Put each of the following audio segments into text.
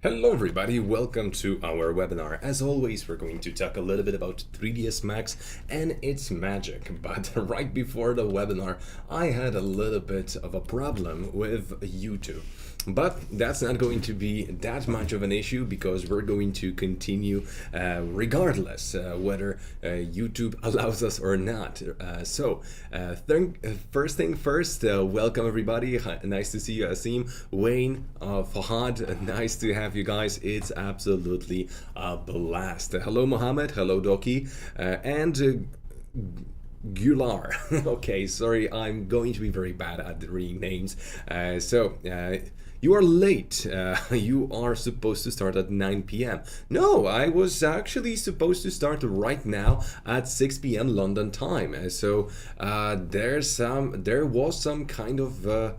Hello everybody, welcome to our webinar. As always, we're going to talk a little bit about 3ds Max and its magic. But right before the webinar, I had a little bit of a problem with YouTube. But that's not going to be that much of an issue because we're going to continue regardless whether YouTube allows us or not. First thing first, welcome everybody. Nice to see you, Asim, Wayne, Fahad. Nice to have you guys. It's absolutely a blast. Hello, Mohammed. Hello, Doki. And Gular. Okay, sorry, I'm going to be very bad at reading names. You are late. You are supposed to start at 9 p.m. No, I was actually supposed to start right now at 6 p.m. London time. There was some kind of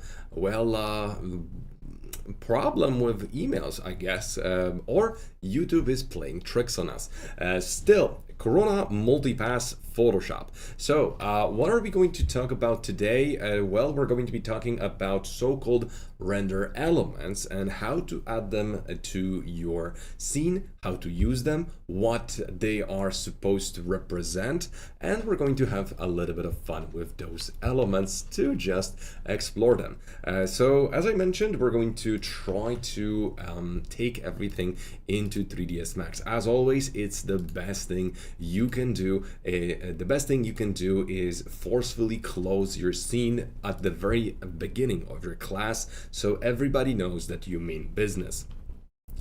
problem with emails, I guess, or YouTube is playing tricks on us. Still, Corona Multipass Photoshop. So what are we going to talk about today? Well, we're going to be talking about so-called render elements and how to add them to your scene, how to use them, what they are supposed to represent, and we're going to have a little bit of fun with those elements to just explore them. So as I mentioned, we're going to try to take everything into 3ds Max. As always, it's the best thing you can do. The best thing you can do is forcefully close your scene at the very beginning of your class so everybody knows that you mean business.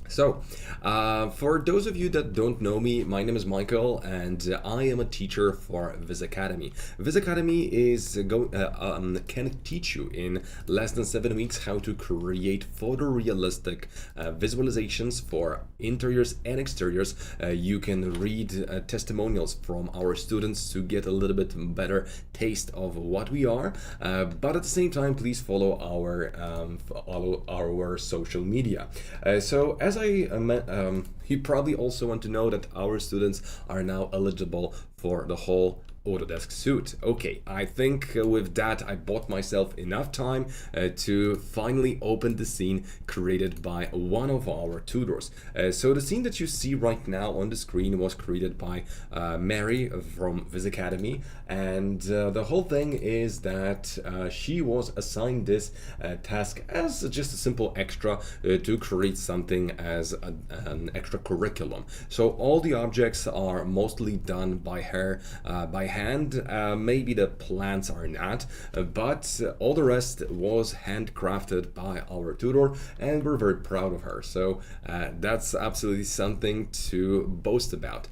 So, for those of you that don't know me, my name is Michael and I am a teacher for Vizacademy. Vizacademy is can teach you in less than 7 weeks how to create photorealistic visualizations for interiors and exteriors. You can read testimonials from our students to get a little bit better taste of what we are, but at the same time, please follow our social media. So as you probably also want to know that our students are now eligible for the whole Autodesk suite. Okay, I think with that I bought myself enough time to finally open the scene created by one of our tutors. So the scene that you see right now on the screen was created by Mary from Vizacademy, and the whole thing is that she was assigned this task as just a simple extra to create something as an extra curriculum. So all the objects are mostly done by her by hand. Maybe the plants are not, but all the rest was handcrafted by our tutor, and we're very proud of her. So that's absolutely something to boast about.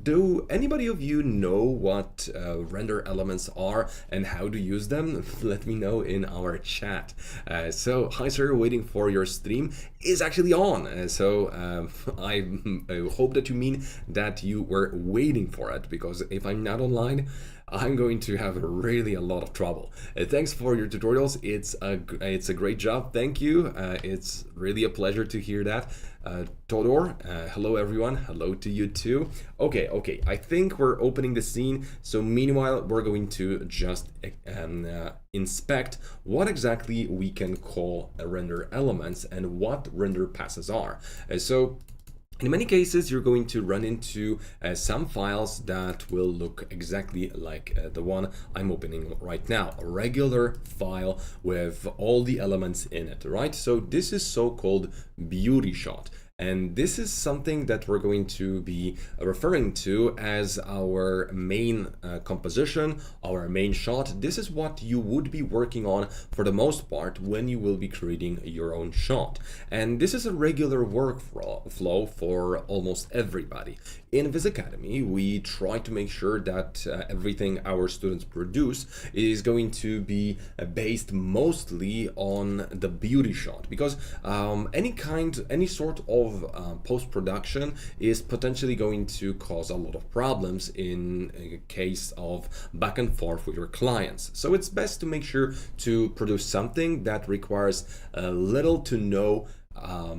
Do anybody of you know what render elements are and how to use them? Let me know in our chat. So hi sir, waiting for your stream is actually on. I hope that you mean that you were waiting for it, because if I'm not online, I'm going to have really a lot of trouble. Thanks for your tutorials. It's a great job. Thank you. It's really a pleasure to hear that. Todor, hello everyone. Hello to you too. Okay. I think we're opening the scene. So meanwhile, we're going to just inspect what exactly we can call render elements and what render passes are. In many cases, you're going to run into some files that will look exactly like the one I'm opening right now, a regular file with all the elements in it, right? So this is so-called beauty shot. And this is something that we're going to be referring to as our main composition, our main shot. This is what you would be working on for the most part when you will be creating your own shot. And this is a regular workflow for almost everybody. In Vizacademy, we try to make sure that everything our students produce is going to be based mostly on the beauty shot, because any sort of post-production is potentially going to cause a lot of problems in a case of back and forth with your clients. So it's best to make sure to produce something that requires little to no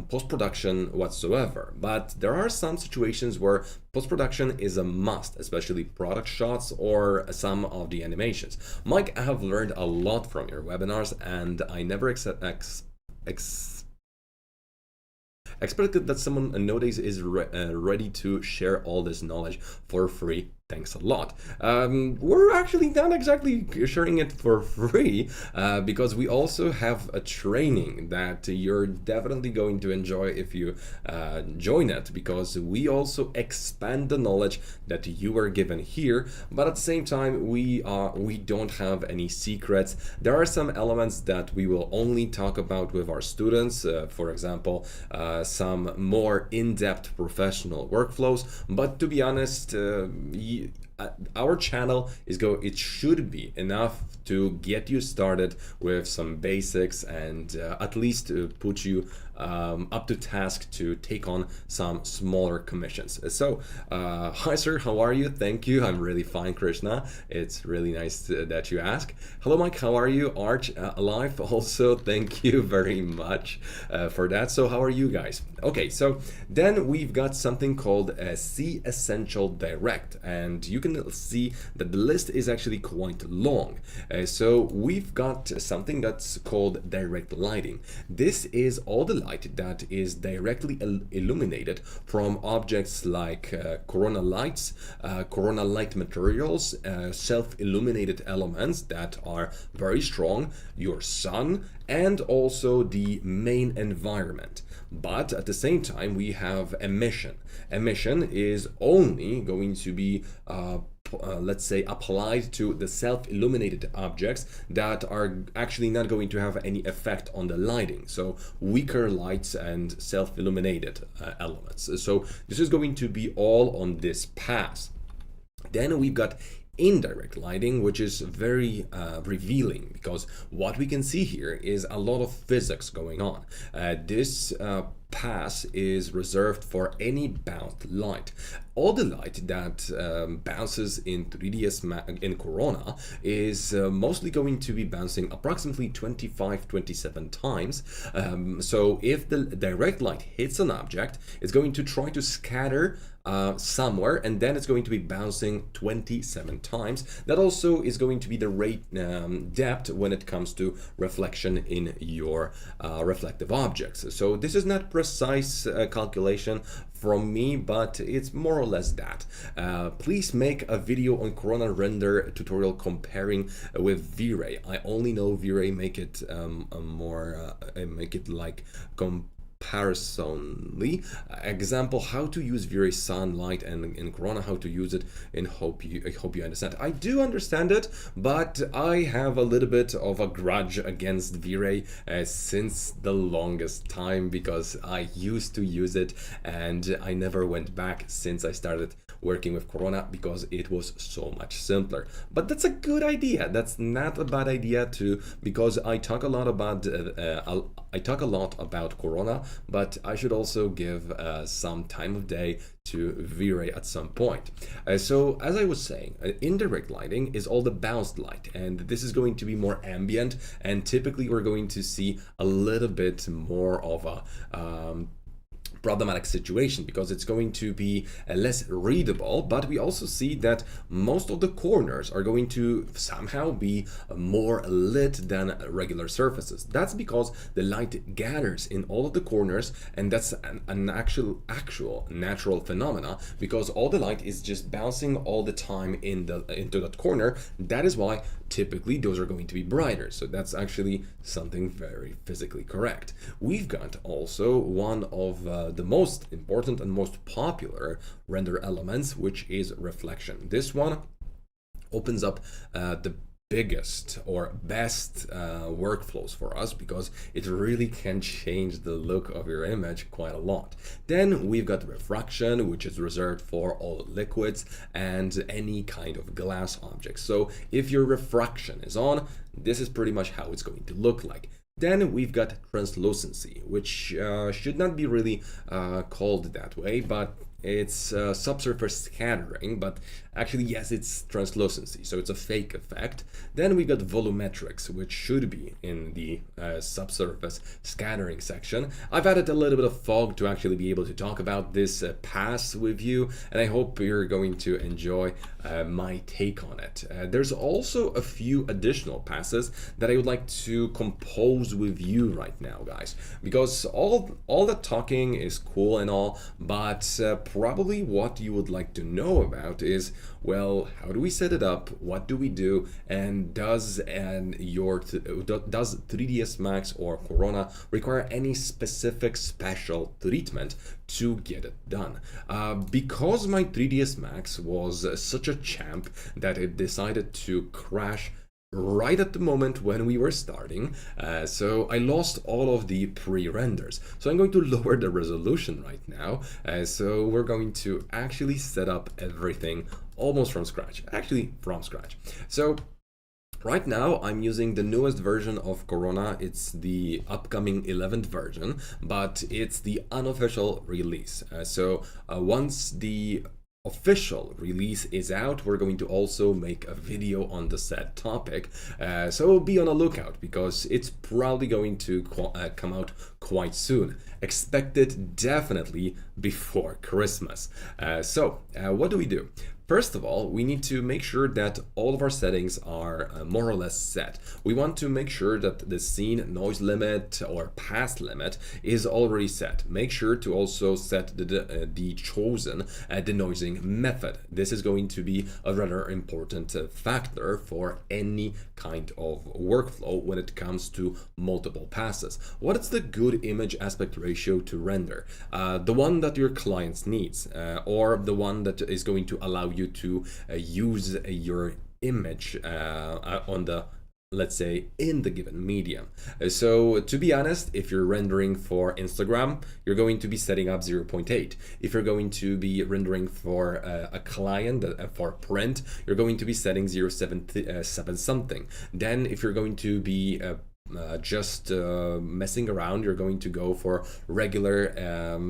post-production whatsoever. But there are some situations where post-production is a must, especially product shots or some of the animations. Mike, I have learned a lot from your webinars, and I never expected that someone nowadays is ready to share all this knowledge for free. Thanks a lot. We're actually not exactly sharing it for free because we also have a training that you're definitely going to enjoy if you join it, because we also expand the knowledge that you are given here, but at the same time we don't have any secrets. There are some elements that we will only talk about with our students, for example, some more in-depth professional workflows, but to be honest, our channel it should be enough to get you started with some basics and at least put you up to task to take on some smaller commissions. So, hi sir, how are you? Thank you. I'm really fine, Krishna. It's really nice that you ask. Hello, Mike. How are you? Arch, alive. Also, thank you very much for that. So, how are you guys? Okay, so then we've got something called C Essential Direct, and you can see that the list is actually quite long. So we've got something that's called direct lighting. This is all the light that is directly illuminated from objects like corona lights, corona light materials, self-illuminated elements that are very strong, your sun, and also the main environment. But at the same time, we have emission. Emission is only going to be let's say applied to the self-illuminated objects that are actually not going to have any effect on the lighting, so weaker lights and self-illuminated elements. So this is going to be all on this pass. Then we've got indirect lighting, which is very revealing, because what we can see here is a lot of physics going on. This pass is reserved for any bound light. All the light that bounces in 3ds in Corona is mostly going to be bouncing approximately 27 times. So if the direct light hits an object, it's going to try to scatter somewhere, and then it's going to be bouncing 27 times. That also is going to be the rate depth when it comes to reflection in your reflective objects. So this is not precise calculation from me, but it's more or less that. Please make a video on Corona render tutorial comparing with V-Ray. I only know V-Ray, make it make it like comparisonly. Example, how to use V-Ray sunlight, and in Corona how to use it, and I hope you understand. I do understand it, but I have a little bit of a grudge against V-Ray since the longest time, because I used to use it and I never went back since I started working with Corona, because it was so much simpler. But that's a good idea. That's not a bad idea too, because I talk a lot about Corona, but I should also give some time of day to V-Ray at some point. So as I was saying, indirect lighting is all the bounced light, and this is going to be more ambient, and typically we're going to see a little bit more of a problematic situation, because it's going to be less readable. But we also see that most of the corners are going to somehow be more lit than regular surfaces. That's because the light gathers in all of the corners, and that's an actual natural phenomena, because all the light is just bouncing all the time into that corner. That is why typically those are going to be brighter. So that's actually something very physically correct. We've got also one of the most important and most popular render elements, which is reflection. This one opens up the biggest or best workflows for us, because it really can change the look of your image quite a lot. Then we've got refraction, which is reserved for all liquids and any kind of glass objects. So if your refraction is on, this is pretty much how it's going to look like. Then we've got translucency, which should not be really called that way, but it's subsurface scattering, but actually, yes, it's translucency, so it's a fake effect. Then we got volumetrics, which should be in the subsurface scattering section. I've added a little bit of fog to actually be able to talk about this pass with you, and I hope you're going to enjoy my take on it. There's also a few additional passes that I would like to compose with you right now, guys, because all the talking is cool and all, but probably what you would like to know about is, well, how do we set it up? What do we do? And does 3ds Max or Corona require any specific special treatment to get it done? Because my 3ds Max was such a champ that it decided to crash right at the moment when we were starting, so I lost all of the pre-renders. So I'm going to lower the resolution right now, so we're going to actually set up everything almost from scratch, actually from scratch. So right now, I'm using the newest version of Corona. It's the upcoming 11th version, but it's the unofficial release. So once the official release is out, we're going to also make a video on the said topic, so be on a lookout because it's probably going to come out quite soon. Expect it definitely before Christmas. So what do we do? First of all, we need to make sure that all of our settings are more or less set. We want to make sure that the scene noise limit or pass limit is already set. Make sure to also set the chosen denoising method. This is going to be a rather important factor for any kind of workflow when it comes to multiple passes. What is the good image aspect ratio to render? The one that your clients needs, or the one that is going to allow you to use your image on the, let's say, in the given medium. So to be honest, if you're rendering for Instagram, you're going to be setting up 0.8. If you're going to be rendering for a client for print, you're going to be setting 0.7 something. Then if you're going to be just messing around, you're going to go for regular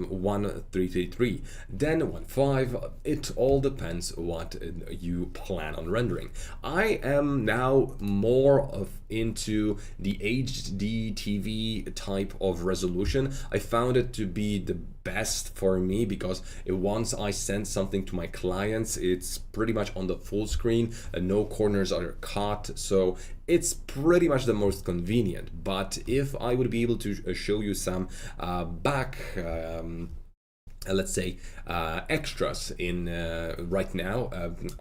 1333, then 1.5. It all depends what you plan on rendering. I am now more into the HD TV type of resolution. I found it to be the best for me because once I send something to my clients, it's pretty much on the full screen, no corners are cut, so it's pretty much the most convenient. But if I would be able to show you some let's say extras in right now,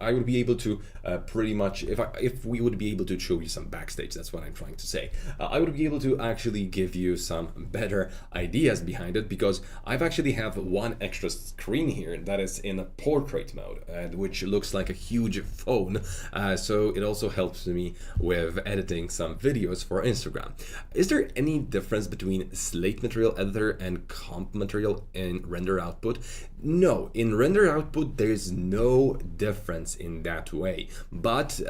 I would be able to pretty much, if we would be able to show you some backstage, that's what I'm trying to say, I would be able to actually give you some better ideas behind it, because I've actually have one extra screen here that is in a portrait mode, which looks like a huge phone, so it also helps me with editing some videos for Instagram. Is there any difference between slate material editor and comp material in render output? No, in render output there is no difference in that way, but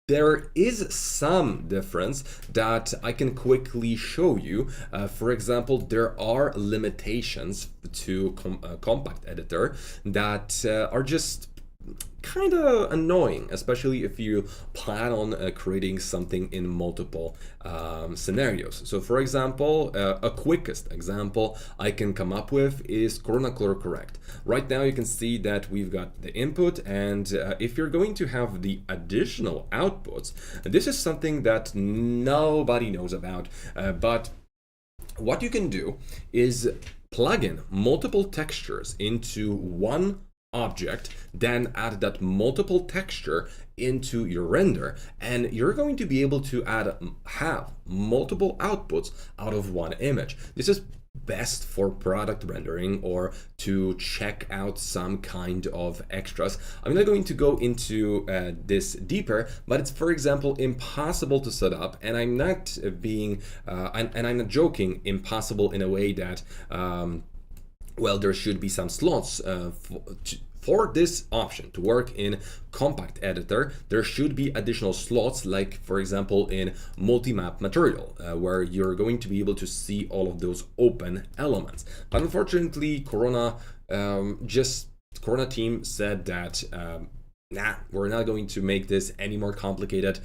there is some difference that I can quickly show you. For example, there are limitations to compact editor that are just kind of annoying, especially if you plan on creating something in multiple scenarios. So for example, a quickest example I can come up with is Corona Color Correct. Right now you can see that we've got the input, and if you're going to have the additional outputs, this is something that nobody knows about, but what you can do is plug in multiple textures into one object, then add that multiple texture into your render, and you're going to be able to have multiple outputs out of one image. This is best for product rendering or to check out some kind of extras. I'm not going to go into this deeper, but it's, for example, impossible to set up, and I'm not being and I'm not joking, impossible in a way that well, there should be some slots for this option to work in compact editor. There should be additional slots, like for example in multi-map material, where you're going to be able to see all of those open elements. But unfortunately, Corona just Corona team said that nah, we're not going to make this any more complicated.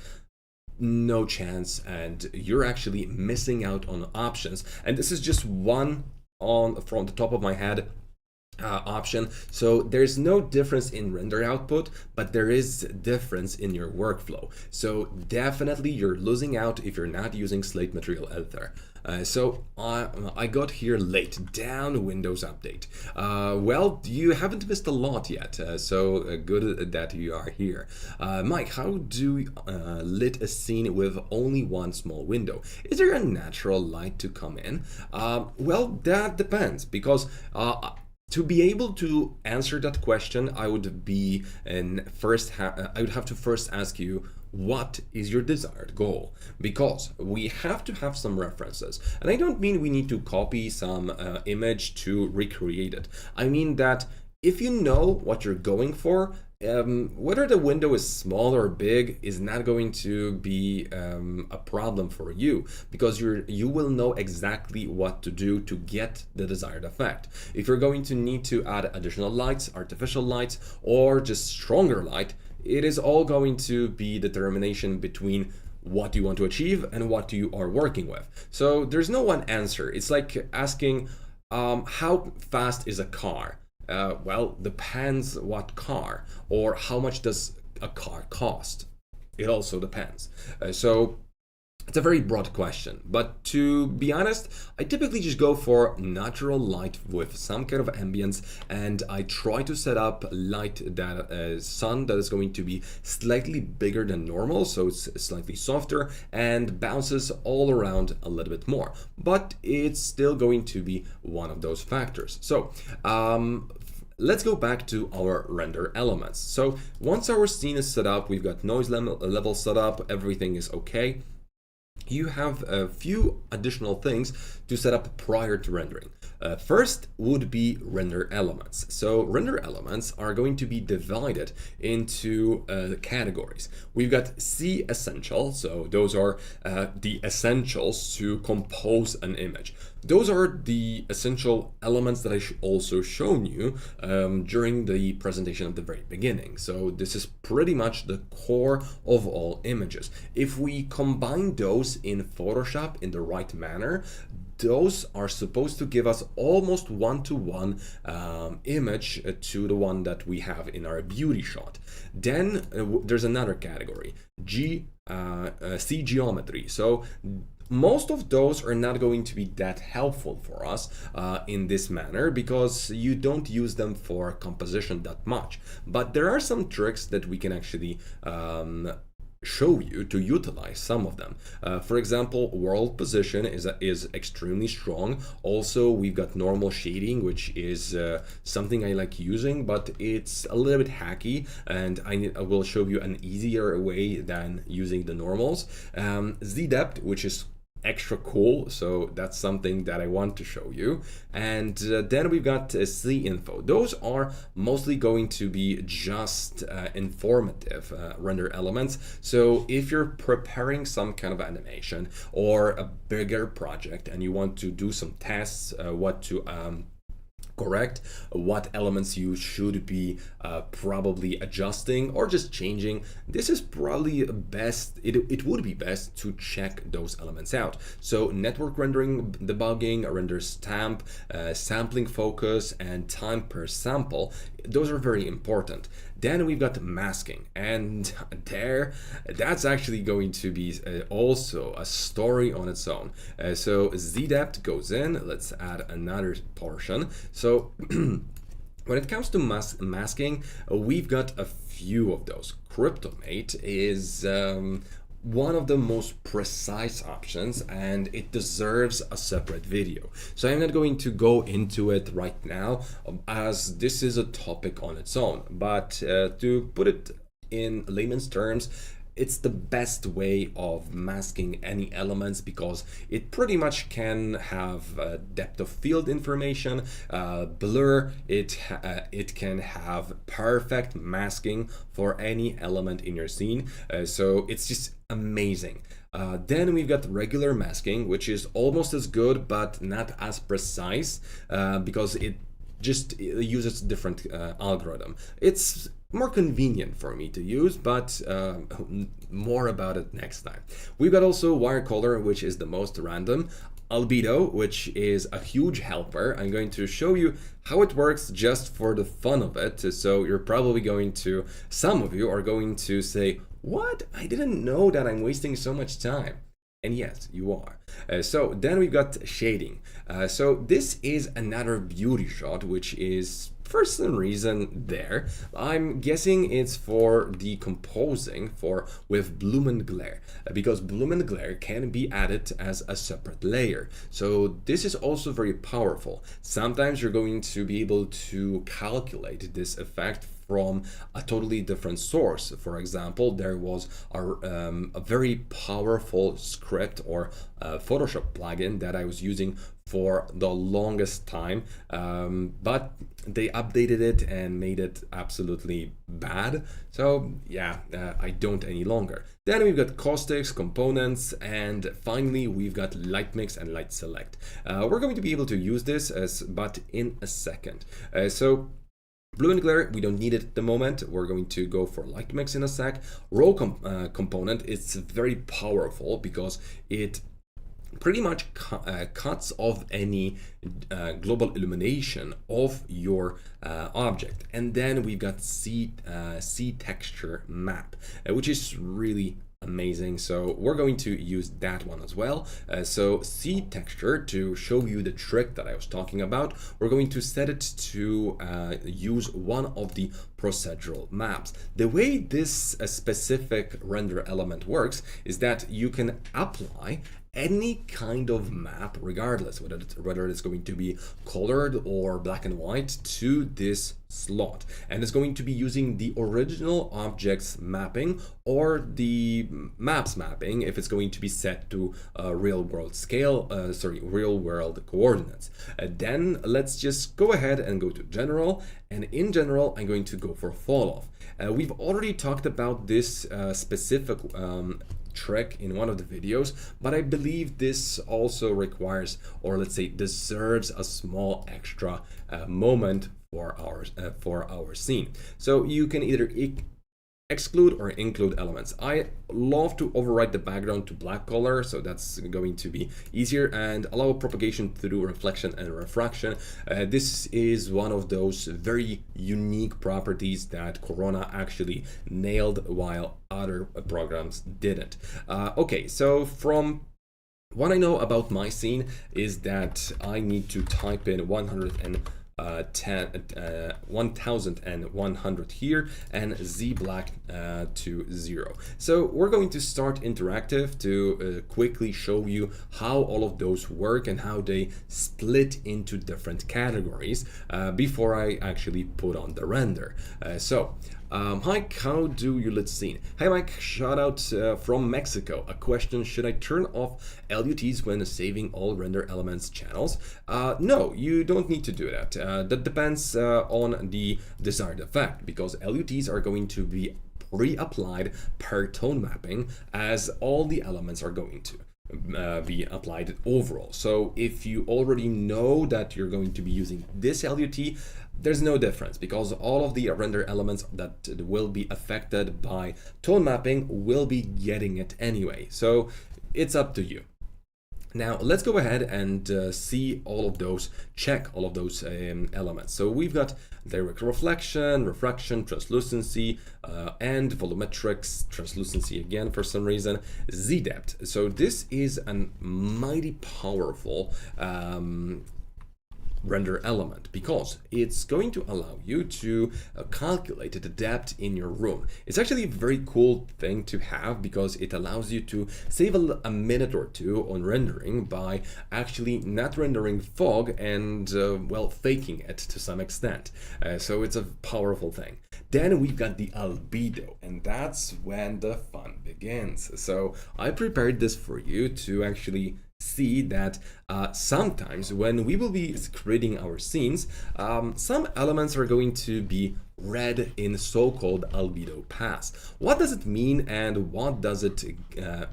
No chance, and you're actually missing out on options. And this is just one on from the top of my head option. So there's no difference in render output, but there is difference in your workflow. So definitely you're losing out if you're not using Slate Material Editor. So I got here late, down Windows Update. Well, you haven't missed a lot yet, so good that you are here. Mike, how do you lit a scene with only one small window? Is there a natural light to come in? Well, that depends, because to be able to answer that question, I would be I would have to first ask you, what is your desired goal? Because we have to have some references. And I don't mean we need to copy some image to recreate it. I mean that if you know what you're going for, whether the window is small or big is not going to be a problem for you, because you will know exactly what to do to get the desired effect. If you're going to need to add additional lights, artificial lights, or just stronger light, it is all going to be determination between what you want to achieve and what you are working with. So there's no one answer. It's like asking how fast is a car? Well, depends what car, or how much does a car cost? It also depends. So it's a very broad question, but to be honest, I typically just go for natural light with some kind of ambience, and I try to set up light that sun that is going to be slightly bigger than normal, so it's slightly softer and bounces all around a little bit more, but it's still going to be one of those factors. So let's go back to our render elements. So once our scene is set up, we've got noise level set up, everything is okay. You have a few additional things to set up prior to rendering. First would be render elements. So render elements are going to be divided into categories. We've got C essential, so those are the essentials to compose an image. Those are the essential elements that I also shown you during the presentation at the very beginning. So this is pretty much the core of all images. If we combine those in Photoshop in the right manner, those are supposed to give us almost one-to-one image to the one that we have in our beauty shot. Then there's another category, C geometry. So most of those are not going to be that helpful for us in this manner, because you don't use them for composition that much. But there are some tricks that we can actually show you to utilize some of them. For example, world position is extremely strong. Also, we've got normal shading, which is something I like using, but it's a little bit hacky, and I will show you an easier way than using the normals. Z depth, which is extra cool, so that's something that I want to show you. And then we've got C info. Those are mostly going to be just informative render elements. So if you're preparing some kind of animation or a bigger project and you want to do some tests, what to correct, what elements you should be probably adjusting or just changing, this is probably best, it would be best to check those elements out. So network rendering, debugging, render stamp, sampling focus, and time per sample, those are very important. Then we've got masking, and that's actually going to be also a story on its own. So Z depth goes in, let's add another portion. So when it comes to masking, we've got a few of those. Cryptomate is one of the most precise options, and it deserves a separate video. So I'm not going to go into it right now, as this is a topic on its own, but to put it in layman's terms, it's the best way of masking any elements, because it pretty much can have depth of field information, blur, it can have perfect masking for any element in your scene. So it's just amazing. Then we've got regular masking, which is almost as good but not as precise, because just uses different algorithm. It's more convenient for me to use, but more about it next time. We've got also wire color, which is the most random. Albedo, which is a huge helper. I'm going to show you how it works just for the fun of it. So you're probably going to, some of you are going to say, what? I didn't know that I'm wasting so much time. And yes, you are. So then we've got shading. So this is another beauty shot, which is for some reason there. I'm guessing it's for decomposing with bloom and glare, because bloom and glare can be added as a separate layer. So this is also very powerful. Sometimes you're going to be able to calculate this effect from a totally different source. For example, there was a very powerful script or Photoshop plugin that I was using for the longest time, but they updated it and made it absolutely bad. So yeah, I don't any longer. Then we've got caustics, components, and finally we've got light mix and light select. We're going to be able to use this but in a second. Blue and glare, we don't need it at the moment. We're going to go for light mix in a sec. Row component, it's very powerful because it pretty much cuts off any global illumination of your object. And then we've got sea texture map, which is really amazing. So we're going to use that one as well. So sea texture, to show you the trick that I was talking about, we're going to set it to use one of the procedural maps. The way this specific render element works is that you can apply any kind of map, regardless whether it's going to be colored or black and white, to this slot, and it's going to be using the original objects mapping or the maps mapping if it's going to be set to real world scale, real world coordinates. Then let's just go ahead and go to general, and in general I'm going to go for fall off. We've already talked about this specific trick in one of the videos, but I believe this also requires, or let's say deserves, a small extra moment for our scene. So you can either exclude or include elements. I love to override the background to black color, so that's going to be easier, and allow propagation through reflection and refraction. This is one of those very unique properties that Corona actually nailed while other programs didn't. Okay, so from what I know about my scene is that I need to type in 1100 here and Z black to 0. So we're going to start interactive to quickly show you how all of those work and how they split into different categories before I actually put on the render. Hi, how do you let's see? Hi Mike, shout out from Mexico. A question: should I turn off LUTs when saving all render elements channels? No, you don't need to do that. That depends on the desired effect, because LUTs are going to be pre-applied per tone mapping, as all the elements are going to be applied overall. So if you already know that you're going to be using this LUT, there's no difference, because all of the render elements that will be affected by tone mapping will be getting it anyway. So it's up to you. Now let's go ahead and see all of those, check all of those elements. So we've got direct reflection, refraction, translucency, and volumetrics, translucency again for some reason, Z depth. So this is a mighty powerful render element, because it's going to allow you to calculate the depth in your room. It's actually a very cool thing to have, because it allows you to save a minute or two on rendering by actually not rendering fog and well, faking it to some extent. So it's a powerful thing. Then we've got the albedo, and that's when the fun begins. So I prepared this for you to actually see that sometimes when we will be creating our scenes, some elements are going to be red in so-called albedo pass. What does it mean and what does it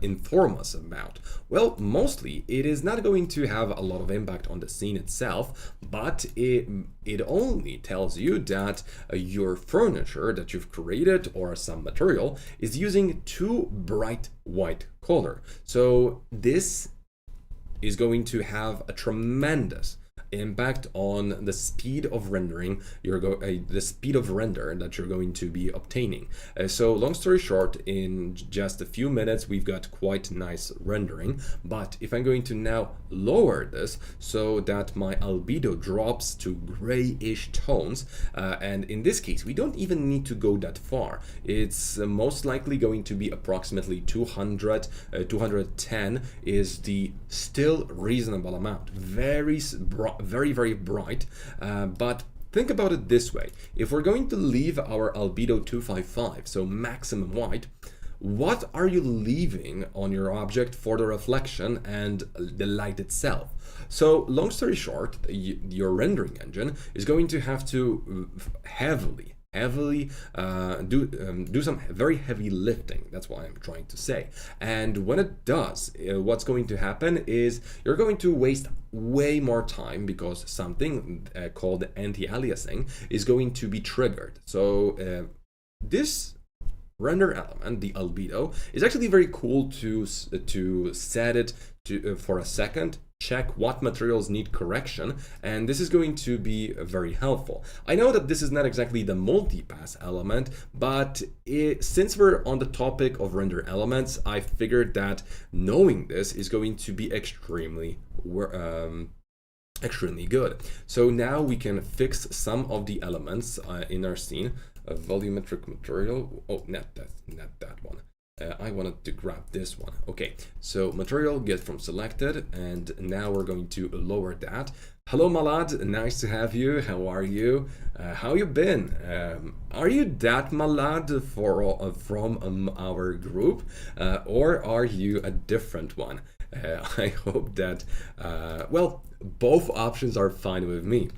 inform us about? Well, mostly it is not going to have a lot of impact on the scene itself, but it only tells you that your furniture that you've created or some material is using too bright white color. So this is going to have a tremendous impact on the speed of rendering the speed of render that you're going to be obtaining. So long story short, in just a few minutes we've got quite nice rendering, but if I'm going to now lower this so that my albedo drops to grayish tones, and in this case we don't even need to go that far. It's most likely going to be approximately 200, 210 is the still reasonable amount. Very bright, but think about it this way. If we're going to leave our albedo 255, so maximum white, what are you leaving on your object for the reflection and the light itself? So long story short, your rendering engine is going to have to heavily do some very heavy lifting. That's what I'm trying to say. And when it does, what's going to happen is you're going to waste way more time because something called anti-aliasing is going to be triggered. So this render element, the albedo, is actually very cool to set it to for a second, check what materials need correction, and this is going to be very helpful. I know that this is not exactly the multipass element, but since we're on the topic of render elements, I figured that knowing this is going to be extremely good. So now we can fix some of the elements in our scene. A volumetric material, oh, not that one. I wanted to grab this one. Okay, so material get from selected, and now we're going to lower that. Hello, Malad, nice to have you. How are you? How you been? Are you that Malad from our group, or are you a different one? I hope that, well, both options are fine with me.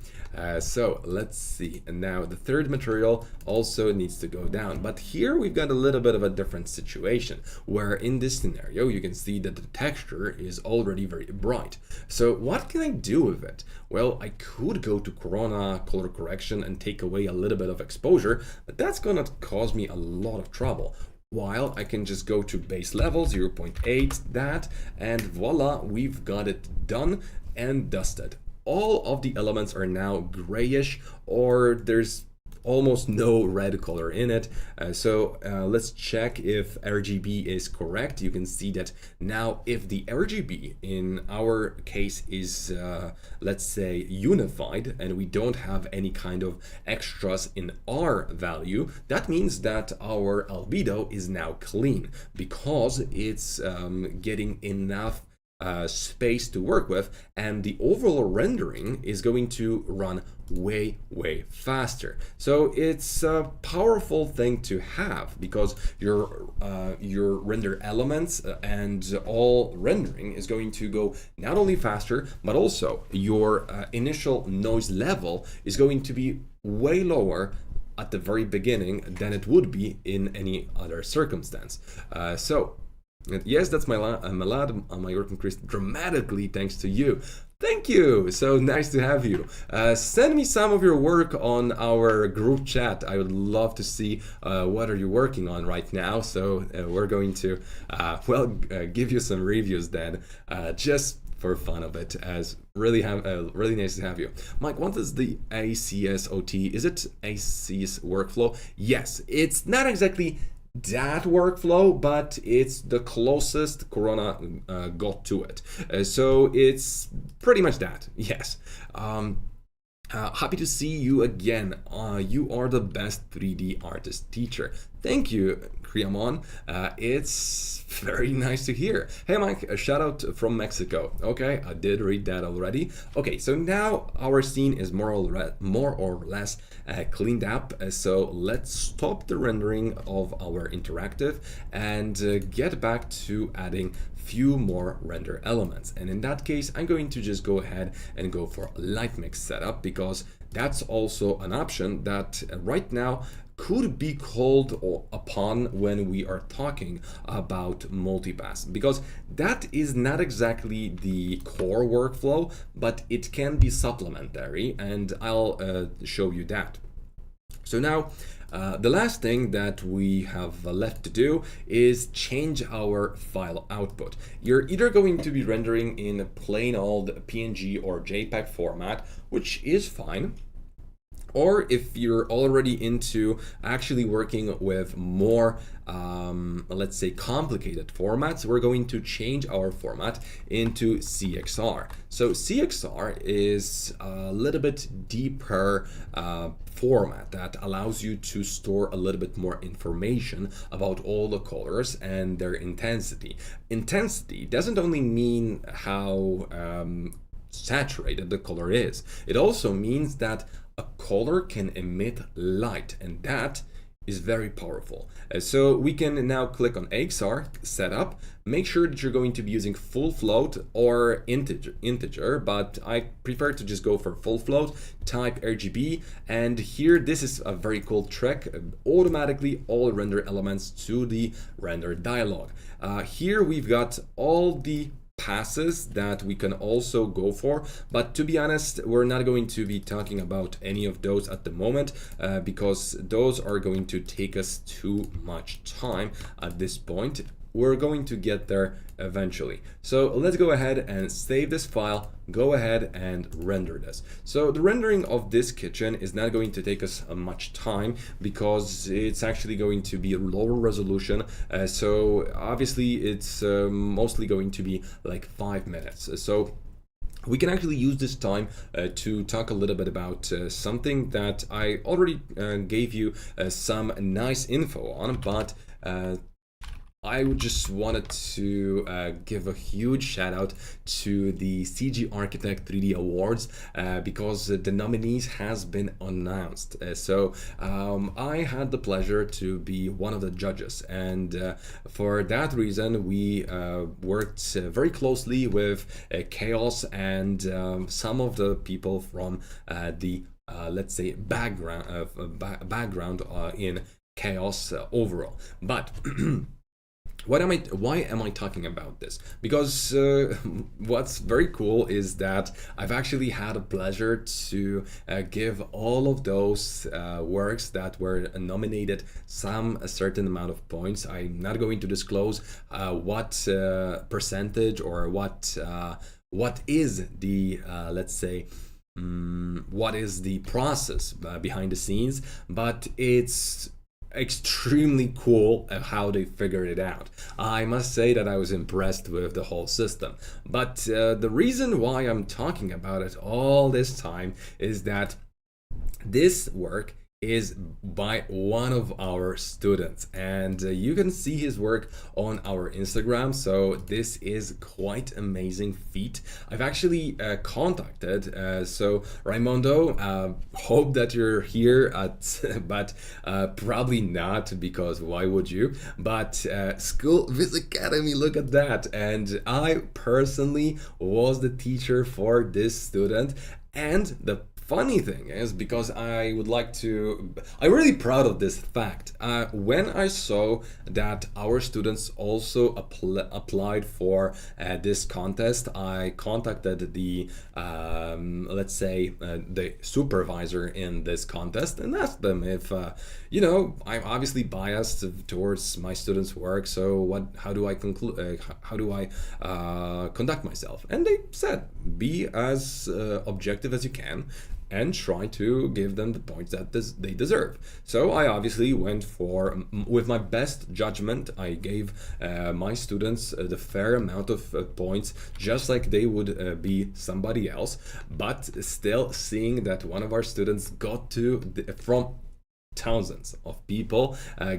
So let's see. And now the third material also needs to go down. But here we've got a little bit of a different situation, where in this scenario you can see that the texture is already very bright. So what can I do with it? Well, I could go to Corona color correction and take away a little bit of exposure, but that's gonna cause me a lot of trouble. While I can just go to base level 0.8 that, and voila, we've got it done and dusted. All of the elements are now grayish, or there's almost no red color in it. So let's check if RGB is correct. You can see that now if the RGB in our case is let's say unified, and we don't have any kind of extras in R value, that means that our albedo is now clean because it's getting enough space to work with, and the overall rendering is going to run way faster. So it's a powerful thing to have, because your render elements and all rendering is going to go not only faster, but also your initial noise level is going to be way lower at the very beginning than it would be in any other circumstance. So yes, that's my lad. My work increased dramatically thanks to you. Thank you. So nice to have you. Send me some of your work on our group chat. I would love to see what are you working on right now. So we're going to give you some reviews then, just for fun of it. As really nice to have you. Mike, what is the ACSOT? Is it AC's workflow? Yes, it's not exactly that workflow, but it's the closest Corona got to it. So it's pretty much that, yes. Happy to see you again. You are the best 3D artist teacher. Thank you, Kriamon. It's very nice to hear. Hey Mike, a shout out from Mexico. Okay, I did read that already. Okay, so now our scene is more or less cleaned up. So let's stop the rendering of our interactive and get back to adding few more render elements. And in that case, I'm going to just go ahead and go for light mix setup, because That's also an option that right now could be called upon when we are talking about multipass, because that is not exactly the core workflow, but it can be supplementary, and I'll show you that. So now, the last thing that we have left to do is change our file output. You're either going to be rendering in plain old PNG or JPEG format, which is fine. Or if you're already into actually working with more, let's say, complicated formats, we're going to change our format into CXR. So CXR is a little bit deeper format that allows you to store a little bit more information about all the colors and their intensity. Intensity doesn't only mean how saturated the color is. It also means that a color can emit light, and that is very powerful. So we can now click on AXR, setup, make sure that you're going to be using full float or integer, but I prefer to just go for full float, type RGB, and here this is a very cool trick, automatically all render elements to the render dialog. Here we've got all the passes that we can also go for, but to be honest, we're not going to be talking about any of those at the moment because those are going to take us too much time at this point. We're going to get there eventually. So let's go ahead and save this file, go ahead and render this. So the rendering of this kitchen is not going to take us much time because it's actually going to be a lower resolution. So obviously it's mostly going to be like 5 minutes. So we can actually use this time to talk a little bit about something that I already gave you some nice info on, but I just wanted to give a huge shout out to the CG Architect 3D Awards because the nominees has been announced. So I had the pleasure to be one of the judges, and for that reason we worked very closely with Chaos and some of the people from the let's say background in Chaos overall. But why am I talking about this? Because what's very cool is that I've actually had a pleasure to give all of those works that were nominated a certain amount of points. I'm not going to disclose what percentage or what is the let's say what is the process behind the scenes, but it's extremely cool how they figured it out. I must say that I was impressed with the whole system. But the reason why I'm talking about it all this time is that this work is by one of our students, and you can see his work on our Instagram. So this is quite amazing feat. I've actually contacted so Raimondo, hope that you're here but probably not, because why would you? But school Vizacademy, look at that. And I personally was the teacher for this student, and the funny thing is, because I'm really proud of this fact. When I saw that our students also applied for this contest, I contacted the let's say the supervisor in this contest and asked them if you know, I'm obviously biased towards my students' work, so how do I conduct myself? And they said, be as objective as you can and try to give them the points that they deserve. So I obviously went for, with my best judgment, I gave my students the fair amount of points, just like they would be somebody else. But still, seeing that one of our students got from thousands of people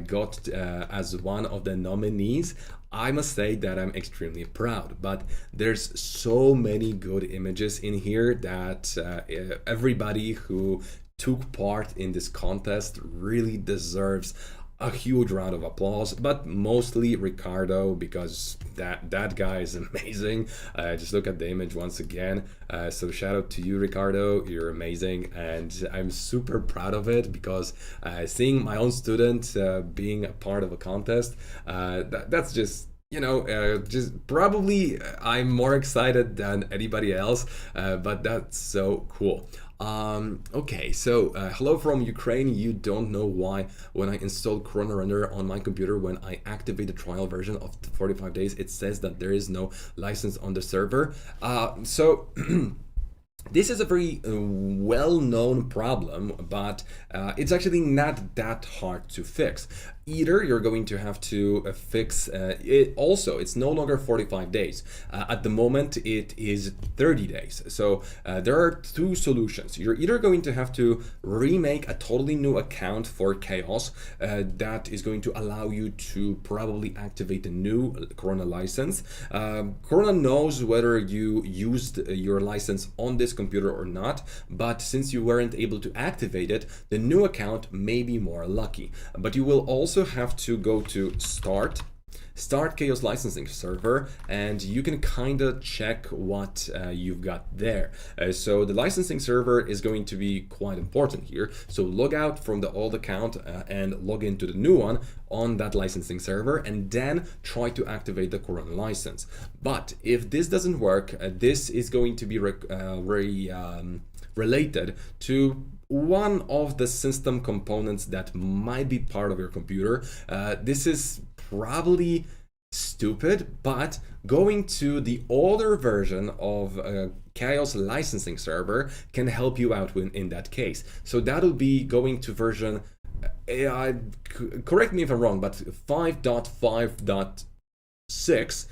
got as one of the nominees, I must say that I'm extremely proud. But there's so many good images in here that everybody who took part in this contest really deserves a huge round of applause, but mostly Ricardo, because that guy is amazing. Just look at the image once again. So shout out to you, Ricardo. You're amazing, and I'm super proud of it, because seeing my own student being a part of a contest, that's just, you know, just probably I'm more excited than anybody else, but that's so cool. Okay, so hello from Ukraine. You don't know why when I installed Corona Render on my computer, when I activate the trial version of the 45 days, it says that there is no license on the server. So this is a very well-known problem, but it's actually not that hard to fix. Either you're going to have to fix it. Also, it's no longer 45 days. At the moment, it is 30 days. So there are two solutions. You're either going to have to remake a totally new account for Chaos that is going to allow you to probably activate a new Corona license. Corona knows whether you used your license on this computer or not, but since you weren't able to activate it, the new account may be more lucky. But you will also have to go to start Chaos licensing server, and you can kind of check what you've got there. So the licensing server is going to be quite important here. So log out from the old account and log into the new one on that licensing server, and then try to activate the Corona license. But if this doesn't work, this is going to be related to one of the system components that might be part of your computer. This is probably stupid, but going to the older version of Chaos licensing server can help you out in that case. So that'll be going to version, correct me if I'm wrong, but 5.5.6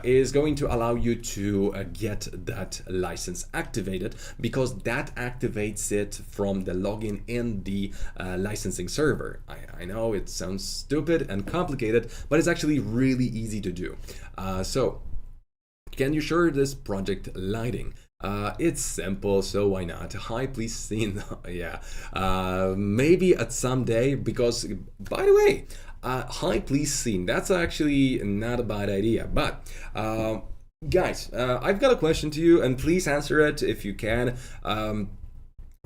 is going to allow you to get that license activated, because that activates it from the login in the licensing server. I know it sounds stupid and complicated, but it's actually really easy to do. So can you share this project lighting? It's simple, so why not? Hi, please scene. Yeah, maybe at some day, because by the way, hi, please scene. That's actually not a bad idea. But guys, I've got a question to you, and please answer it if you can.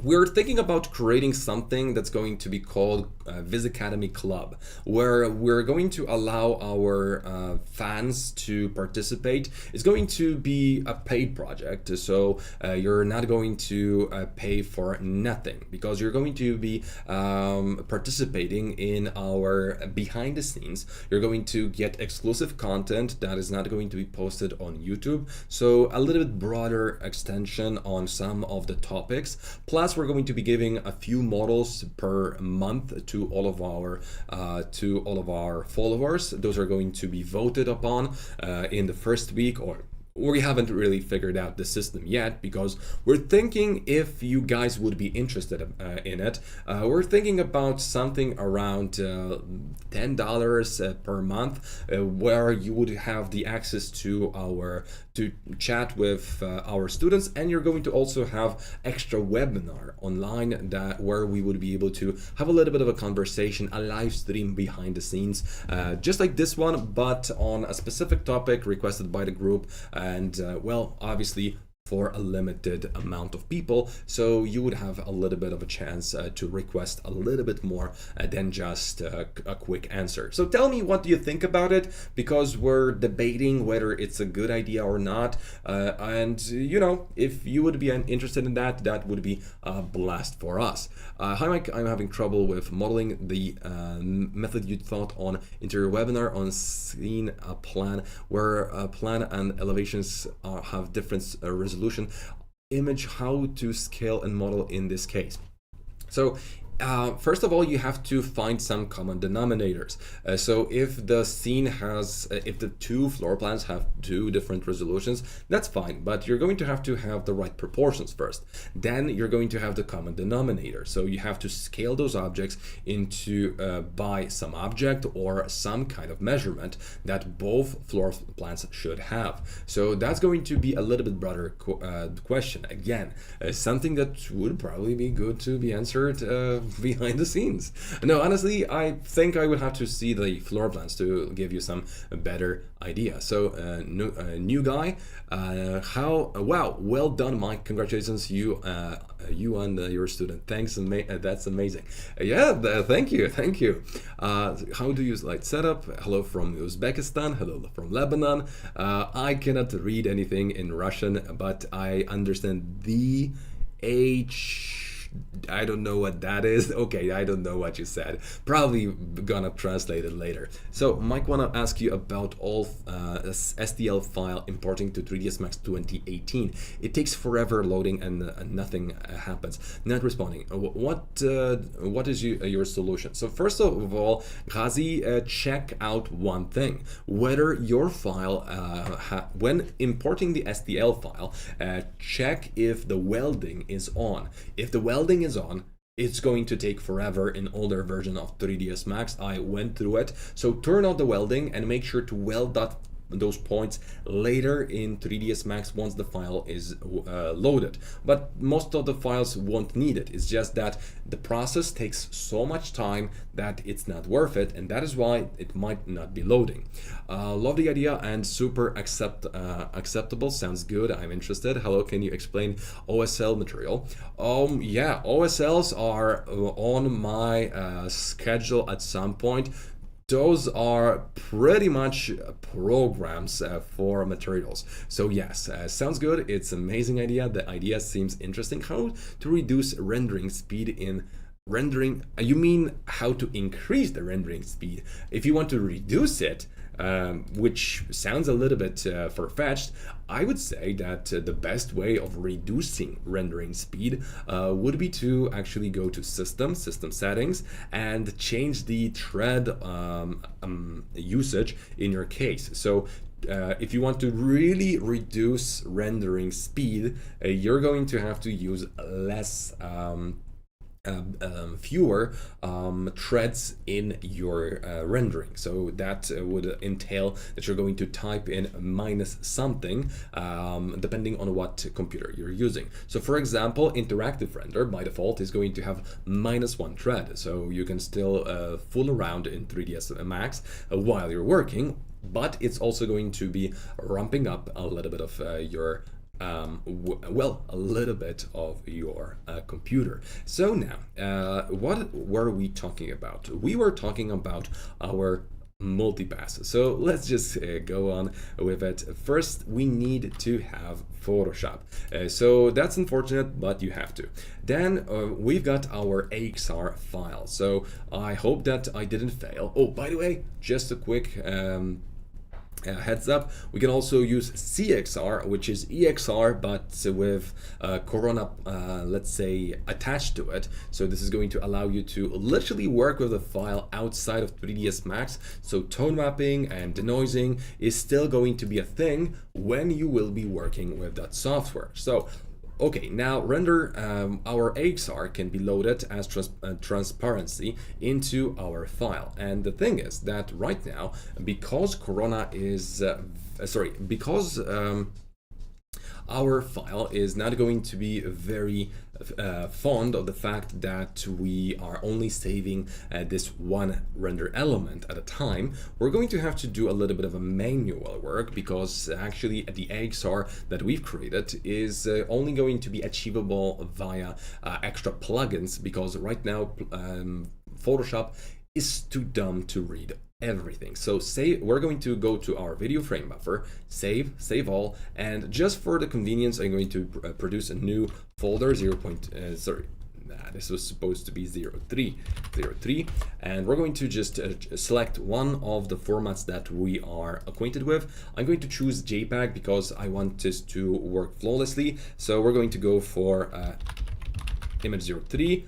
We're thinking about creating something that's going to be called Vizacademy Club, where we're going to allow our fans to participate. It's going to be a paid project, so you're not going to pay for nothing, because you're going to be participating in our behind the scenes. You're going to get exclusive content that is not going to be posted on YouTube, so a little bit broader extension on some of the topics. Plus, we're going to be giving a few models per month to all of our followers. Those are going to be voted upon in the first week, or we haven't really figured out the system yet, because we're thinking if you guys would be interested in it. We're thinking about something around $10 per month, where you would have the access to chat with our students, and you're going to also have extra webinar online where we would be able to have a little bit of a conversation, a live stream behind the scenes, just like this one, but on a specific topic requested by the group, and well, obviously for a limited amount of people, so you would have a little bit of a chance to request a little bit more than just a quick answer. So tell me, what do you think about it? Because we're debating whether it's a good idea or not, and you know, if you would be interested in that, that would be a blast for us. Hi Mike, I'm having trouble with modeling. The method you thought on interior webinar on scene a plan where plan and elevations have different resolution image, how to scale and model in this case. So first of all, you have to find some common denominators. So if the scene has, if the two floor plans have two different resolutions, that's fine, but you're going to have the right proportions first. Then you're going to have the common denominator. So you have to scale those objects into by some object or some kind of measurement that both floor plans should have. So that's going to be a little bit broader question. Again, something that would probably be good to be answered behind the scenes. No, honestly, I think I would have to see the floor plans to give you some better idea. So, new guy, wow, well done, Mike. Congratulations, you and your student. Thanks, that's amazing. Yeah, thank you, thank you. How do you like setup? Hello from Uzbekistan. Hello from Lebanon. I cannot read anything in Russian, but I understand the I don't know what that is. Okay, I don't know what you said. Probably gonna translate it later. So, Mike, wanna ask you about all STL file importing to 3ds Max 2018. It takes forever loading and nothing happens. Not responding. What is your solution? So, first of all, Ghazi, check out one thing: whether your file, when importing the STL file, check if the welding is on. If the welding is on, it's going to take forever in older version of 3ds Max. I went through it. So turn on the welding and make sure to weld those points later in 3ds Max once the file is loaded. But most of the files won't need it. It's just that the process takes so much time that it's not worth it, and that is why it might not be loading. Love the idea and super acceptable. Sounds good. I'm interested. Hello, can you explain OSL material? Yeah, OSLs are on my schedule at some point. Those are pretty much programs for materials. So yes, sounds good. It's an amazing idea. The idea seems interesting. How to reduce rendering speed in rendering? You mean how to increase the rendering speed? If you want to reduce it, which sounds a little bit far-fetched, I would say that the best way of reducing rendering speed would be to actually go to system settings and change the thread usage in your case. So if you want to really reduce rendering speed, you're going to have to use less fewer threads in your rendering. So that would entail that you're going to type in minus something depending on what computer you're using. So for example, interactive render by default is going to have -1 thread, so you can still fool around in 3ds Max while you're working, but it's also going to be ramping up a little bit of your a little bit of your computer. So now, what were we talking about? We were talking about our multipass. So let's just go on with it. First, we need to have Photoshop. So that's unfortunate, but you have to. Then we've got our AXR file. So I hope that I didn't fail. Oh, by the way, just a quick heads up, we can also use CXR, which is EXR, but with Corona, let's say, attached to it. So this is going to allow you to literally work with a file outside of 3ds Max. So tone mapping and denoising is still going to be a thing when you will be working with that software. So okay, now render, our AXR can be loaded as transparency into our file. And the thing is that right now, because Corona is, because our file is not going to be very fond of the fact that we are only saving this one render element at a time, we're going to have to do a little bit of a manual work, because actually the AXR that we've created is only going to be achievable via extra plugins, because right now Photoshop is too dumb to read everything. So we're going to go to our video frame buffer, save all, and just for the convenience, I'm going to produce a new folder, this was supposed to be 03, and we're going to just select one of the formats that we are acquainted with. I'm going to choose JPEG because I want this to work flawlessly. So we're going to go for image 03,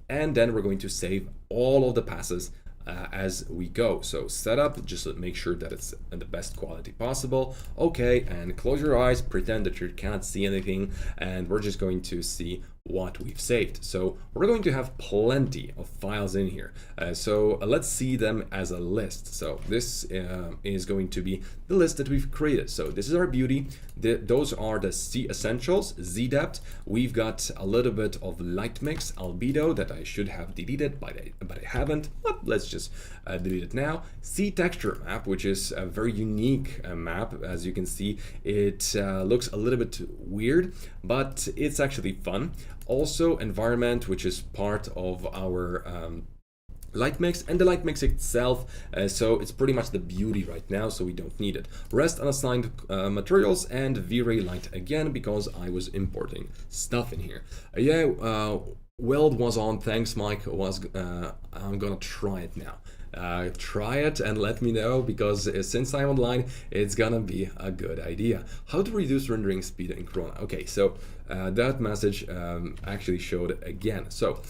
and then we're going to save all of the passes as we go. So setup, just make sure that it's in the best quality possible. Okay, and close your eyes, pretend that you cannot see anything, and we're just going to see what we've saved. So we're going to have plenty of files in here. So let's see them as a list. So this is going to be the list that we've created. So this is our beauty. Those are the C essentials, Z depth. We've got a little bit of light mix, albedo, that I should have deleted, but I haven't. But let's just delete it now. C texture map, which is a very unique map. As you can see, it looks a little bit weird, but it's actually fun. Also environment, which is part of our light mix, and the light mix itself, so it's pretty much the beauty right now, so we don't need it. Rest unassigned materials, and V-Ray light again, because I was importing stuff in here. Weld was on, thanks Mike. I'm gonna try it now. Try it and let me know, because since I'm online, it's gonna be a good idea. How to reduce rendering speed in Corona. Okay, so that message actually showed again. So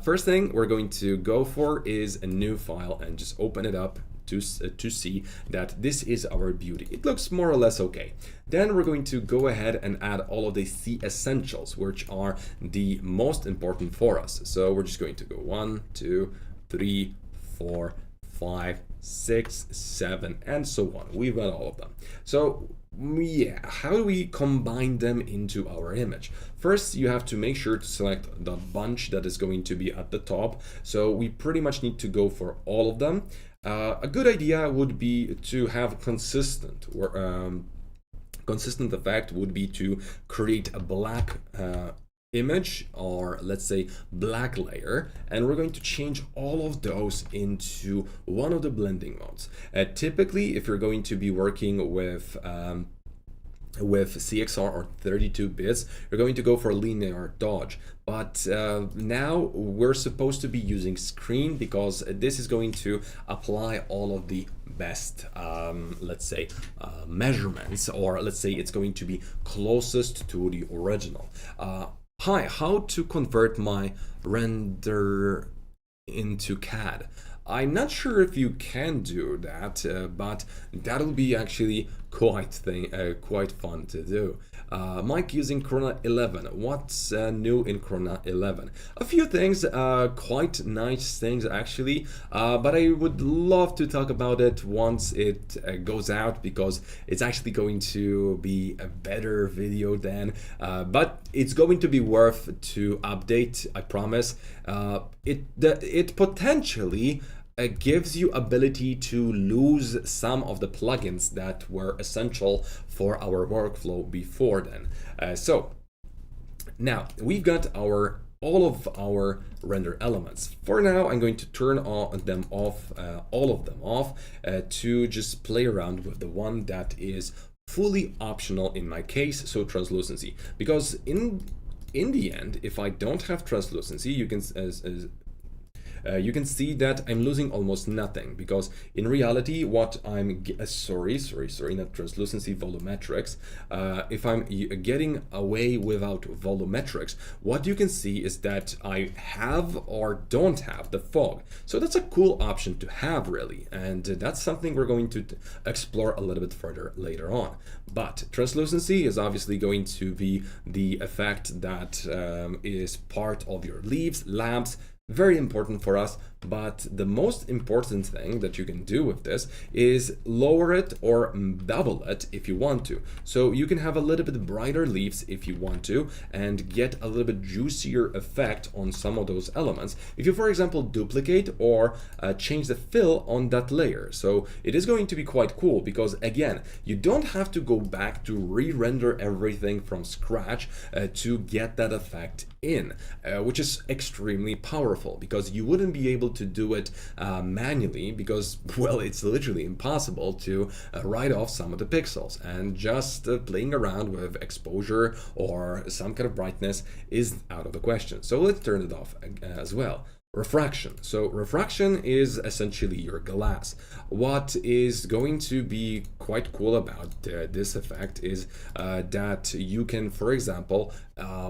first thing we're going to go for is a new file and just open it up to see that this is our beauty. It looks more or less okay. Then we're going to go ahead and add all of the C essentials, which are the most important for us. So we're just going to go 1, 2, 3, 4, 5, 6, 7, and so on. We've got all of them. So yeah, how do we combine them into our image? First, you have to make sure to select the bunch that is going to be at the top. So we pretty much need to go for all of them. A good idea would be to have consistent effect would be to create a black image, or let's say black layer, and we're going to change all of those into one of the blending modes. Typically, if you're going to be working with CXR or 32 bits, you're going to go for linear dodge. But now we're supposed to be using screen, because this is going to apply all of the best, let's say, measurements, or let's say it's going to be closest to the original. Hi, how to convert my render into CAD? I'm not sure if you can do that, but that'll be actually quite fun to do. Mike using Corona 11. What's new in Corona 11? A few things, quite nice things actually, but I would love to talk about it once it goes out, because it's actually going to be a better video then, but it's going to be worth to update, I promise. It potentially gives you ability to lose some of the plugins that were essential for our workflow before then. So now we've got all of our render elements. For now, I'm going to turn all of them off, to just play around with the one that is fully optional in my case, so translucency. Because in the end, if I don't have translucency, you can see that I'm losing almost nothing, because in reality what I'm sorry, not translucency, volumetrics. If I'm getting away without volumetrics, what you can see is that I have or don't have the fog. So that's a cool option to have, really, and that's something we're going to explore a little bit further later on. But translucency is obviously going to be the effect that is part of your leaves, lamps. Very important for us, but the most important thing that you can do with this is lower it or double it if you want to. So you can have a little bit brighter leaves if you want to, and get a little bit juicier effect on some of those elements if you, for example, duplicate or change the fill on that layer. So it is going to be quite cool, because again, you don't have to go back to re-render everything from scratch to get that effect in, which is extremely powerful, because you wouldn't be able to do it manually, because, well, it's literally impossible to write off some of the pixels, and just playing around with exposure or some kind of brightness is out of the question. So let's turn it off as well. Refraction. So refraction is essentially your glass. What is going to be quite cool about this effect is that you can, for example,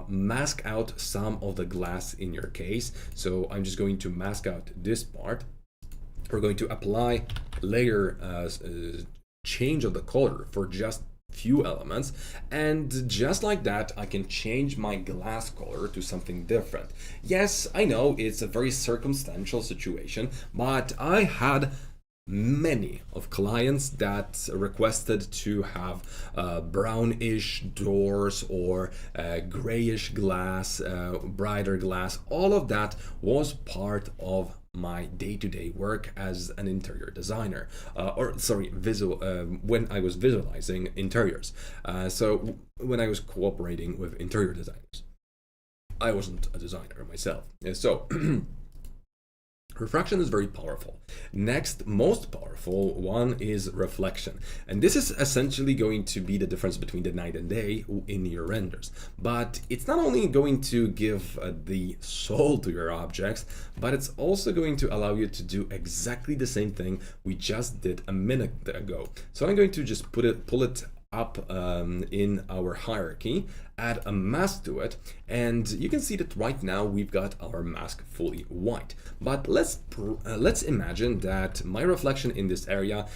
mask out some of the glass in your case. So I'm just going to mask out this part. We're going to apply layer change of the color for just few elements, and just like that I can change my glass color to something different. Yes, I know it's a very circumstantial situation, but I had many of clients that requested to have brownish doors or grayish glass, brighter glass. All of that was part of my day-to-day work as an interior designer, when I was visualizing interiors. So when I was cooperating with interior designers, I wasn't a designer myself. So refraction is very powerful. Next, most powerful one is reflection. And this is essentially going to be the difference between the night and day in your renders. But it's not only going to give the soul to your objects, but it's also going to allow you to do exactly the same thing we just did a minute ago. So I'm going to just pull it up in our hierarchy, add a mask to it, and you can see that right now we've got our mask fully white. But let's imagine that my reflection in this area,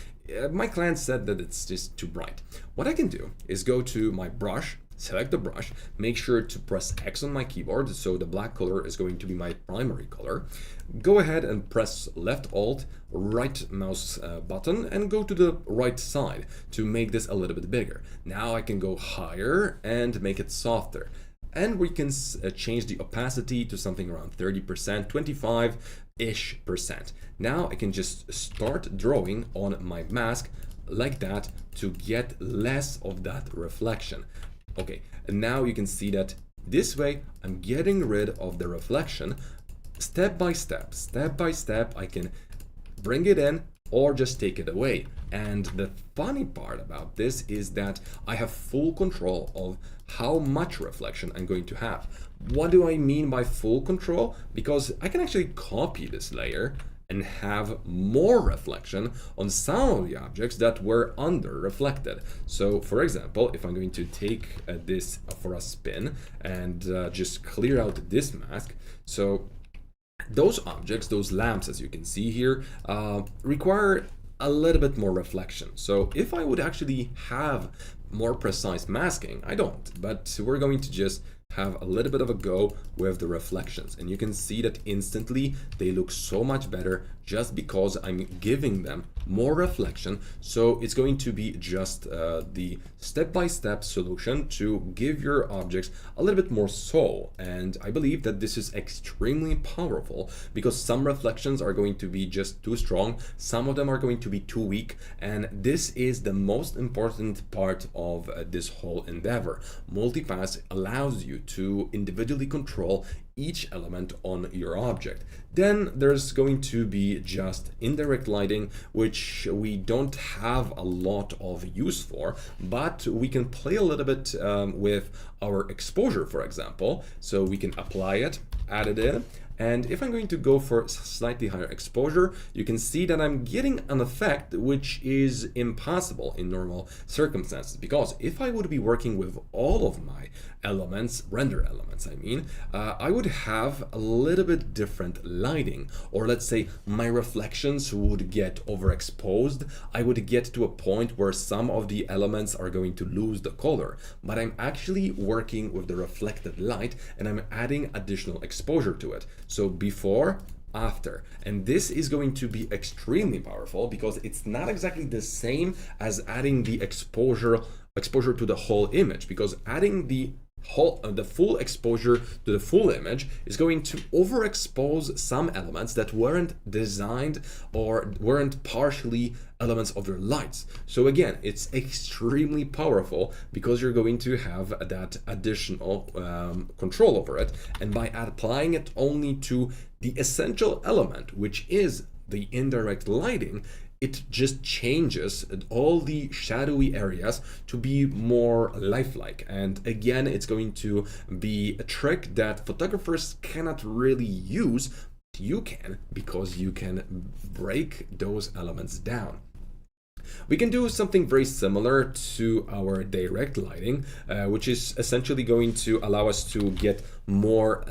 my client said that it's just too bright. What I can do is go to my brush, select the brush, make sure to press X on my keyboard, so the black color is going to be my primary color. Go ahead and press left alt, right mouse button, and go to the right side to make this a little bit bigger. Now I can go higher and make it softer. And we can change the opacity to something around 30%, 25-ish%. Now I can just start drawing on my mask like that to get less of that reflection. Okay, and now you can see that this way I'm getting rid of the reflection. Step by step, I can bring it in or just take it away. And the funny part about this is that I have full control of how much reflection I'm going to have. What do I mean by full control? Because I can actually copy this layer and have more reflection on some of the objects that were under reflected. So for example, if I'm going to take this for a spin and just clear out this mask, so those objects, those lamps, as you can see here, require a little bit more reflection. So if I would actually have more precise masking, I don't, but we're going to just have a little bit of a go with the reflections, and you can see that instantly they look so much better just because I'm giving them more reflection. So it's going to be just the step-by-step solution to give your objects a little bit more soul. And I believe that this is extremely powerful because some reflections are going to be just too strong, some of them are going to be too weak, and this is the most important part of this whole endeavor. Multipass allows you to individually control each element on your object. Then there's going to be just indirect lighting, which we don't have a lot of use for, but we can play a little bit with our exposure, for example. So we can apply it, add it in, and if I'm going to go for slightly higher exposure, you can see that I'm getting an effect which is impossible in normal circumstances, because if I would be working with all of my elements, render elements, I would have a little bit different lighting, or let's say my reflections would get overexposed. I would get to a point where some of the elements are going to lose the color, but I'm actually working with the reflected light and I'm adding additional exposure to it. So before, after, and this is going to be extremely powerful because it's not exactly the same as adding the exposure to the whole image, because adding the full exposure to the full image is going to overexpose some elements that weren't designed or weren't partially elements of your lights. So again, it's extremely powerful because you're going to have that additional control over it, and by applying it only to the essential element, which is the indirect lighting, it just changes all the shadowy areas to be more lifelike. And again, it's going to be a trick that photographers cannot really use. You can, because you can break those elements down. We can do something very similar to our direct lighting, which is essentially going to allow us to get more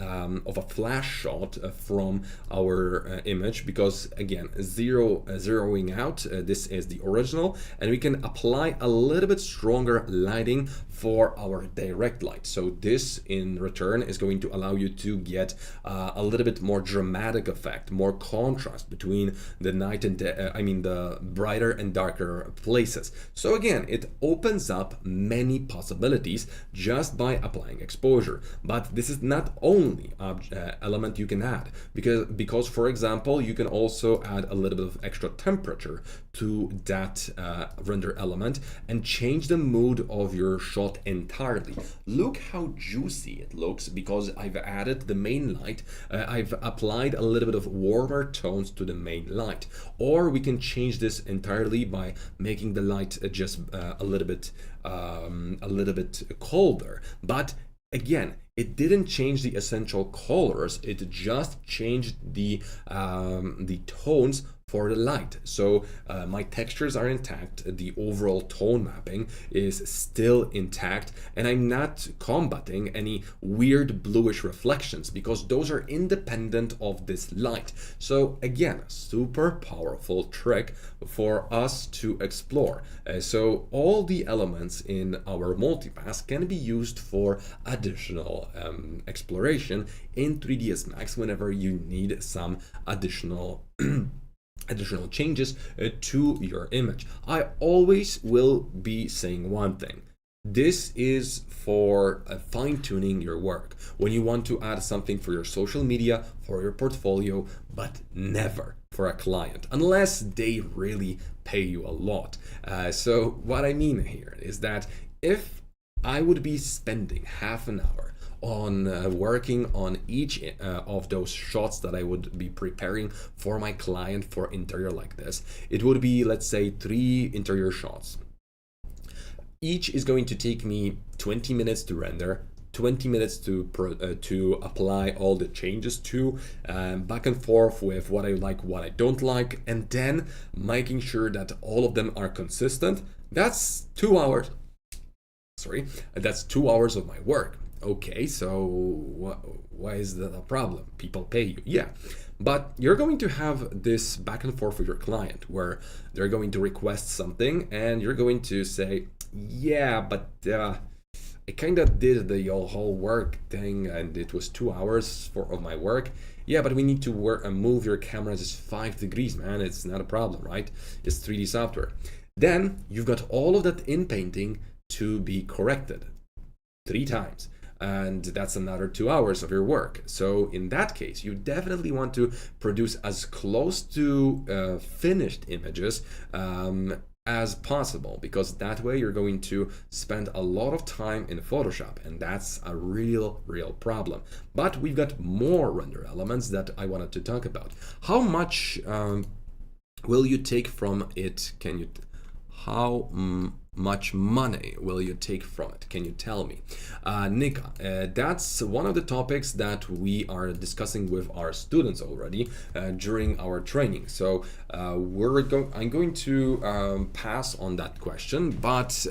of a flash shot from our image, because again, zeroing out, this is the original, and we can apply a little bit stronger lighting for our direct light. So this in return is going to allow you to get a little bit more dramatic effect, more contrast between the night and the brighter and darker places. So again, it opens up many possibilities just by applying exposure. But this is not only element you can add, because for example, you can also add a little bit of extra temperature to that render element and change the mood of your shot entirely. Look how juicy it looks because I've added the main light. I've applied a little bit of warmer tones to the main light. Or we can change this entirely by making the light just a little bit colder. But again, it didn't change the essential colors. It just changed the tones for the light. So my textures are intact, the overall tone mapping is still intact, and I'm not combating any weird bluish reflections because those are independent of this light. So again, super powerful trick for us to explore. So all the elements in our multipass can be used for additional exploration in 3ds Max whenever you need some additional changes to your image. I always will be saying one thing. This is for fine-tuning your work. When you want to add something for your social media, for your portfolio, but never for a client, unless they really pay you a lot. So what I mean here is that if I would be spending half an hour on working on each of those shots that I would be preparing for my client for interior like this, it would be, let's say, 3 interior shots. Each is going to take me 20 minutes to render, 20 minutes to apply all the changes to, back and forth with what I like, what I don't like, and then making sure that all of them are consistent. That's 2 hours. Sorry, that's 2 hours of my work. Okay, so why is that a problem? People pay you, yeah. But you're going to have this back and forth with your client where they're going to request something and you're going to say, yeah, but I kind of did the whole work thing and it was 2 hours of my work. Yeah, but we need to move your camera just 5 degrees, man. It's not a problem, right? It's 3D software. Then you've got all of that in painting to be corrected 3 times. And that's another 2 hours of your work. So in that case, you definitely want to produce as close to finished images as possible, because that way you're going to spend a lot of time in Photoshop, and that's a real problem. But we've got more render elements that I wanted to talk about. How much will you take from it? How much money will you take from it? Can you tell me? Nika, that's one of the topics that we are discussing with our students already during our training. So I'm going to pass on that question, but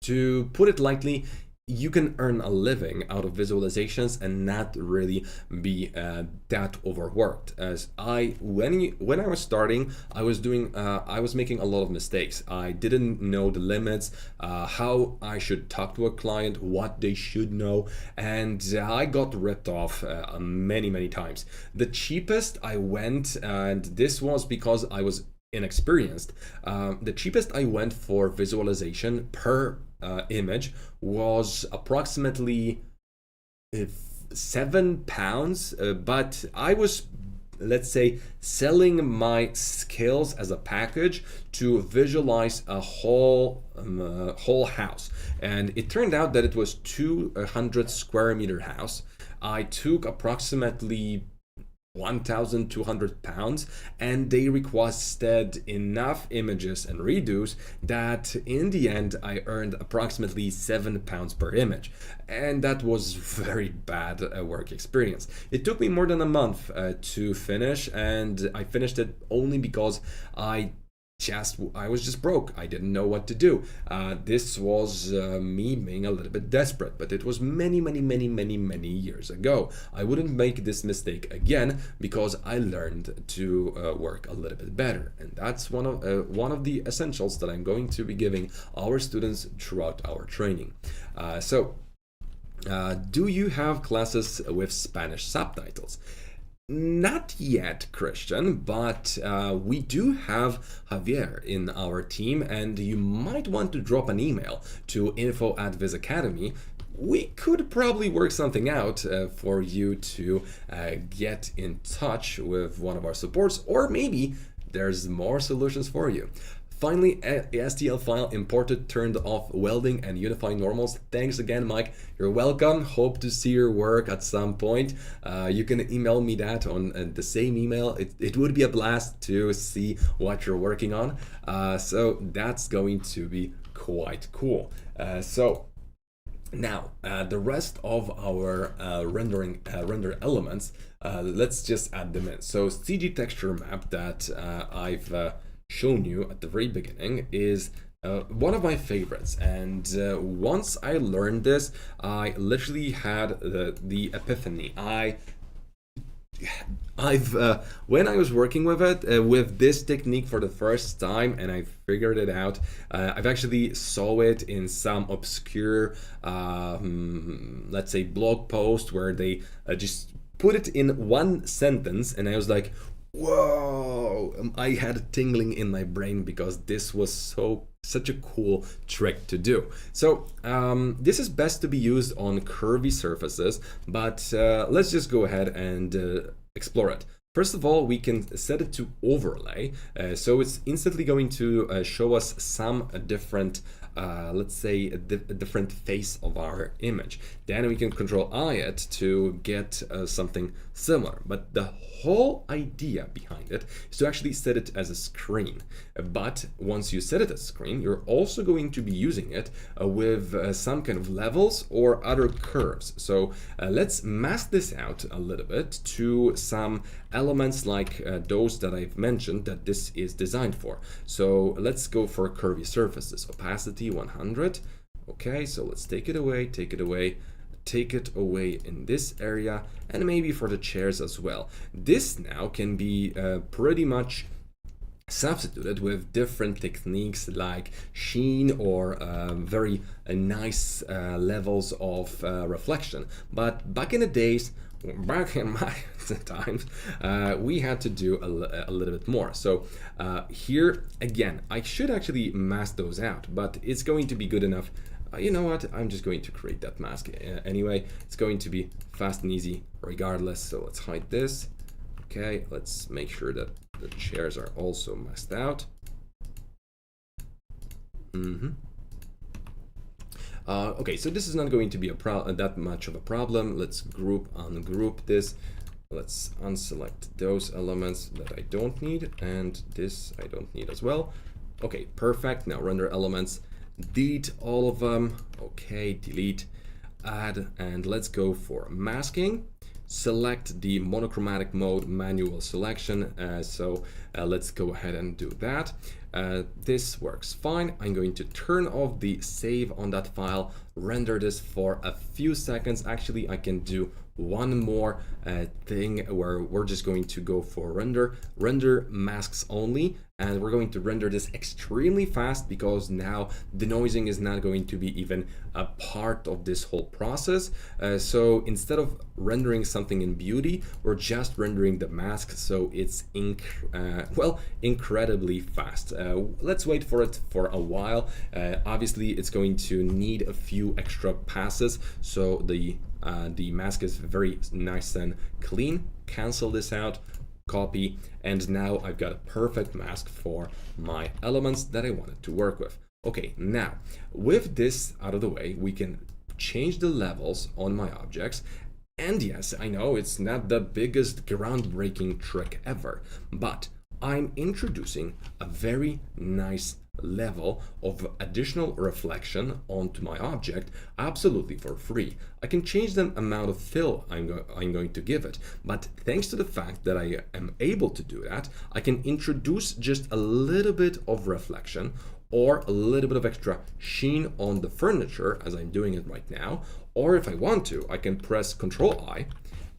to put it lightly, you can earn a living out of visualizations and not really be that overworked. As when I was starting, I was making a lot of mistakes. I didn't know the limits, how I should talk to a client, what they should know, and I got ripped off many times. The cheapest I went, and this was because I was inexperienced, the cheapest I went for visualization per image was approximately £7, but I was, let's say, selling my skills as a package to visualize a whole house, and it turned out that it was 200 square meter house. I took approximately 1,200 pounds, and they requested enough images and redos that in the end I earned approximately 7 pounds per image, and that was very bad work experience. It took me more than a month to finish, and I finished it only because I was just broke. I didn't know what to do. This was me being a little bit desperate, but it was many years ago. I wouldn't make this mistake again because I learned to work a little bit better, and that's one of the essentials that I'm going to be giving our students throughout our training. Do you have classes with Spanish subtitles? Not yet, Christian, but we do have Javier in our team, and you might want to drop an email to info@Vizacademy. We could probably work something out for you to get in touch with one of our supports, or maybe there's more solutions for you. Finally, STL file imported, turned off welding and unifying normals. Thanks again, Mike. You're welcome. Hope to see your work at some point. You can email me that on the same email. It would be a blast to see what you're working on. So that's going to be quite cool. Now, the rest of our render elements, let's just add them in. So CG texture map that I've shown you at the very beginning is one of my favorites, and once I learned this, I literally had the epiphany. When I was working with it, with this technique for the first time, and I figured it out, I've actually saw it in some obscure, let's say, blog post where they just put it in one sentence, and I was like, whoa, I had a tingling in my brain because this was such a cool trick to do. So this is best to be used on curvy surfaces, but let's just go ahead and explore it. First of all, we can set it to overlay, so it's instantly going to show us some different let's say a different face of our image. Then we can control I it to get something similar, but the whole idea behind it is to actually set it as a screen. But once you set it as a screen, you're also going to be using it with some kind of levels or other curves. So let's mask this out a little bit to some elements like those that I've mentioned that this is designed for. So let's go for curvy surfaces. Opacity 100. Okay, so let's take it away in this area, and maybe for the chairs as well. This now can be pretty much substituted with different techniques like sheen or very nice levels of reflection. But back in the days, back in my times, we had to do a little bit more. So here again, I should actually mask those out, but it's going to be good enough. You know what, I'm just going to create that mask anyway. It's going to be fast and easy regardless. So let's hide this. Okay, let's make sure that the chairs are also masked out. Okay, so this is not going to be that much of a problem. Let's ungroup this. Let's unselect those elements that I don't need, and this I don't need as well. Okay, perfect. Now render elements. Delete all of them. Okay, delete, add, and let's go for masking. Select the monochromatic mode manual selection. Let's go ahead and do that. This works fine. I'm going to turn off the save on that file, render this for a few seconds. Actually, I can do one more thing where we're just going to go for render masks only, and we're going to render this extremely fast because now denoising is not going to be even a part of this whole process. So instead of rendering something in beauty, we're just rendering the mask, so it's incredibly fast. Let's wait for it for a while. Obviously, it's going to need a few extra passes, so the mask is very nice and clean. Cancel this out, copy, and now I've got a perfect mask for my elements that I wanted to work with. Okay, now with this out of the way, we can change the levels on my objects And yes, I know it's not the biggest groundbreaking trick ever, but I'm introducing a very nice level of additional reflection onto my object absolutely for free. I can change the amount of fill I'm going to give it, but thanks to the fact that I am able to do that, I can introduce just a little bit of reflection or a little bit of extra sheen on the furniture as I'm doing it right now. Or if I want to, I can press Ctrl I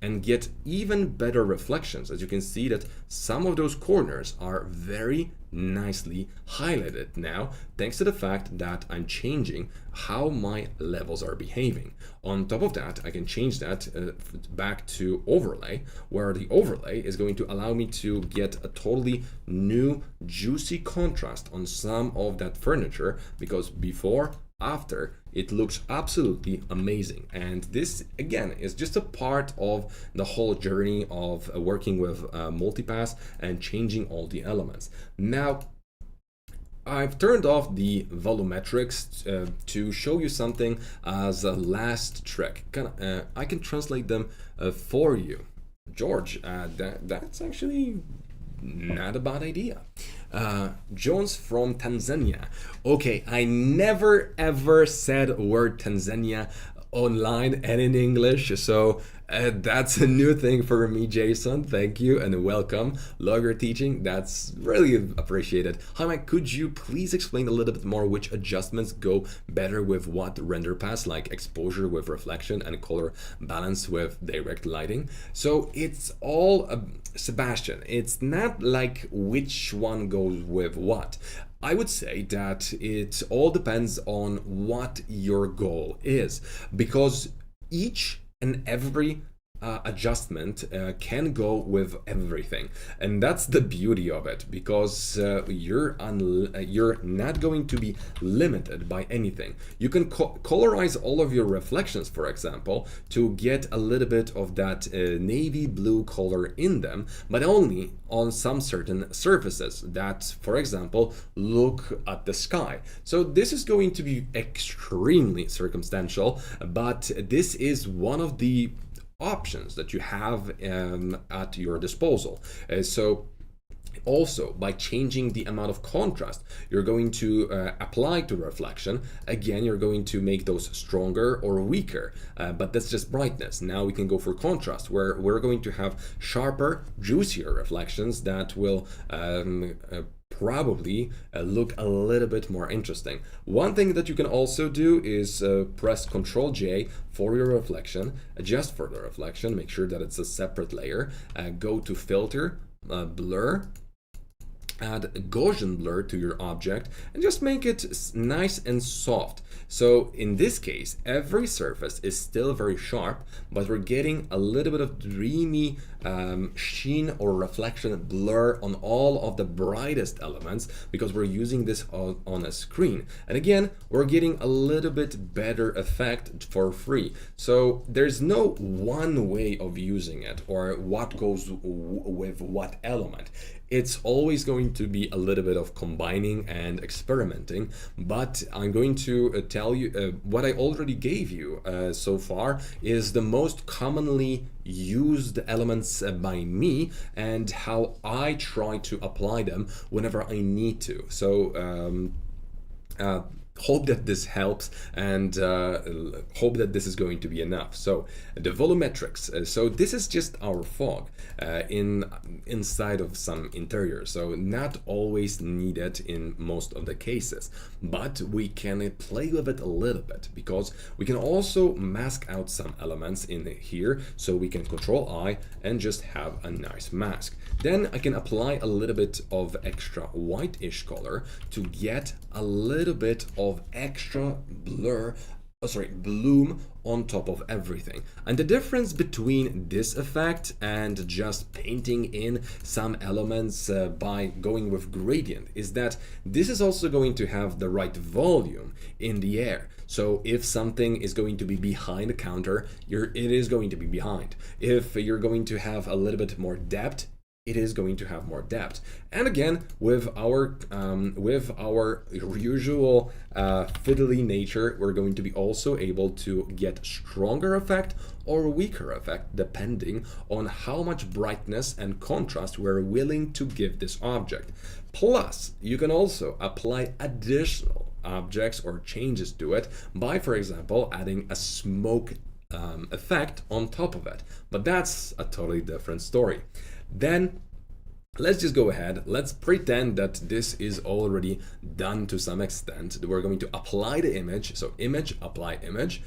and get even better reflections. As you can see that some of those corners are very nicely highlighted now, thanks to the fact that I'm changing how my levels are behaving. On top of that, I can change that back to overlay, where the overlay is going to allow me to get a totally new juicy contrast on some of that furniture, because before, after, it looks absolutely amazing. And this again is just a part of the whole journey of working with multipass and changing all the elements. Now I've turned off the volumetrics to show you something as a last trick. I can translate them for you. George, that's actually not a bad idea. Jones from Tanzania. Okay, I never ever said word Tanzania online and in English, so that's a new thing for me, Jason. Thank you and welcome. Love your teaching. That's really appreciated. Hi, Mike. Could you please explain a little bit more which adjustments go better with what render pass, like exposure with reflection and color balance with direct lighting? So it's all Sebastian. It's not like which one goes with what. I would say that it all depends on what your goal is, because each and every adjustment can go with everything, and that's the beauty of it, because you're not going to be limited by anything. You can colorize all of your reflections, for example, to get a little bit of that navy blue color in them, but only on some certain surfaces that, for example, look at the sky. So this is going to be extremely circumstantial, but this is one of the options that you have at your disposal. So also, by changing the amount of contrast you're going to apply to reflection, again, you're going to make those stronger or weaker, but that's just brightness. Now we can go for contrast, where we're going to have sharper, juicier reflections that will probably look a little bit more interesting. One thing that you can also do is press Ctrl J for your reflection, adjust for the reflection, make sure that it's a separate layer, go to filter, blur, add Gaussian blur to your object, and just make it nice and soft. So in this case, every surface is still very sharp, but we're getting a little bit of dreamy sheen or reflection blur on all of the brightest elements, because we're using this on a screen. And again, we're getting a little bit better effect for free. So there's no one way of using it or what goes with what element. It's always going to be a little bit of combining and experimenting, but I'm going to tell you what I already gave you so far is the most commonly used elements by me and how I try to apply them whenever I need to. So hope that this helps, and hope that this is going to be enough. So the volumetrics, so this is just our fog inside of some interior, so not always needed in most of the cases, but we can play with it a little bit, because we can also mask out some elements in here. So we can Control I and just have a nice mask. Then I can apply a little bit of extra whitish color to get a little bit of extra bloom on top of everything. And the difference between this effect and just painting in some elements by going with gradient is that this is also going to have the right volume in the air. So if something is going to be behind the counter, it is going to be behind. If you're going to have a little bit more depth, it is going to have more depth. And again, with our usual fiddly nature, we're going to be also able to get stronger effect or weaker effect depending on how much brightness and contrast we're willing to give this object. Plus, you can also apply additional objects or changes to it by, for example, adding a smoke effect on top of it. But that's a totally different story. Then let's just go ahead. Let's pretend that this is already done to some extent. We're going to apply the image. So image, apply image,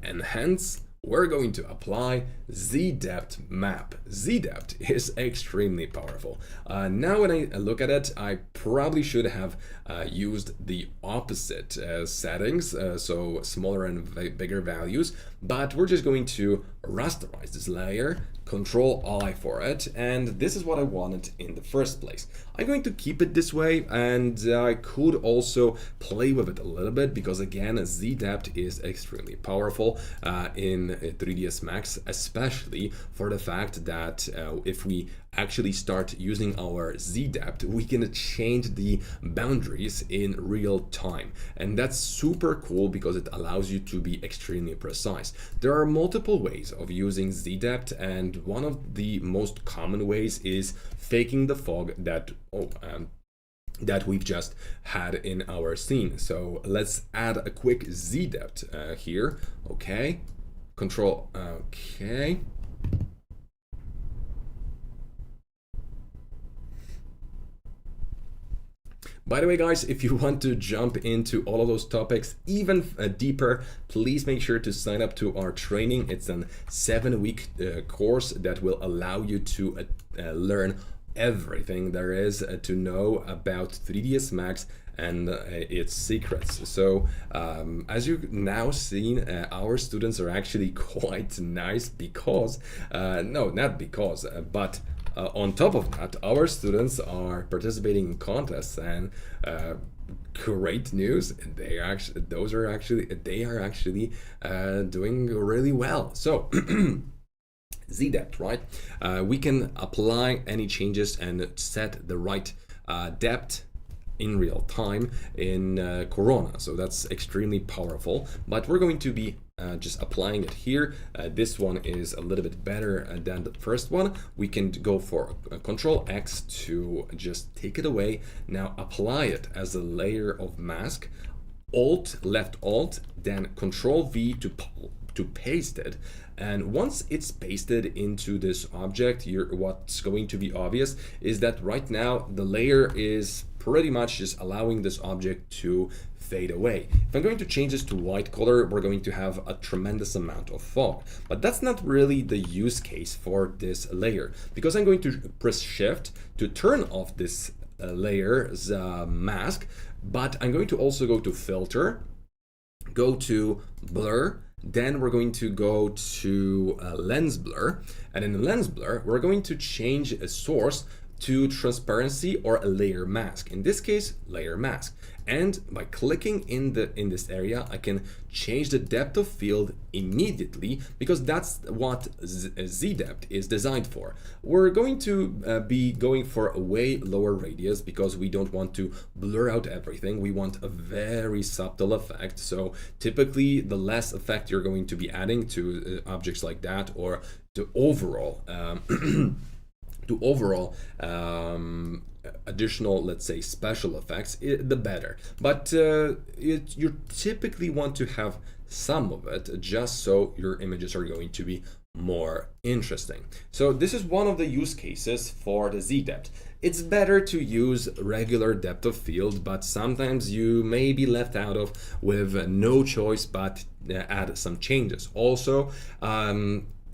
and hence we're going to apply Z-depth map. Z-depth is extremely powerful. Now when I look at it, I probably should have used the opposite settings, so smaller and bigger values, but we're just going to rasterize this layer, Control-I for it, and this is what I wanted in the first place. I'm going to keep it this way, and I could also play with it a little bit because again, Z-depth is extremely powerful in 3ds Max, especially for the fact that if we actually start using our Z-depth, we can change the boundaries in real time. And that's super cool because it allows you to be extremely precise. There are multiple ways of using Z-depth, and one of the most common ways is faking the fog that that we've just had in our scene. So let's add a quick Z-depth here. Okay, Control, okay. By the way, guys, if you want to jump into all of those topics even deeper, please make sure to sign up to our training. It's a 7-week course that will allow you to learn everything there is to know about 3ds Max and its secrets. So as you've now seen, our students are actually quite nice because, no, not because, but on top of that, our students are participating in contests, and great news, they are actually doing really well. So Z-depth, right? We can apply any changes and set the right depth in real time in Corona. So that's extremely powerful, but we're going to be just applying it here. This one is a little bit better than the first one. We can go for Control X to just take it away. Now apply it as a layer of mask, left Alt, then Control V to paste it. And once it's pasted into this object, what's going to be obvious is that right now the layer is pretty much just allowing this object to fade away. If I'm going to change this to white color, we're going to have a tremendous amount of fog. But that's not really the use case for this layer, because I'm going to press Shift to turn off this layer's mask, but I'm going to also go to Filter, go to Blur, then we're going to go to Lens Blur, and in the Lens Blur, we're going to change a source to transparency or a layer mask. In this case, layer mask. And by clicking in this area, I can change the depth of field immediately, because that's what Z-depth is designed for. We're going to be going for a way lower radius because we don't want to blur out everything. We want a very subtle effect. So typically the less effect you're going to be adding to objects like that, or to overall additional, let's say, special effects, the better. But you typically want to have some of it just so your images are going to be more interesting. So this is one of the use cases for the Z-depth. It's better to use regular depth of field, but sometimes you may be left out of with no choice but add some changes. Also,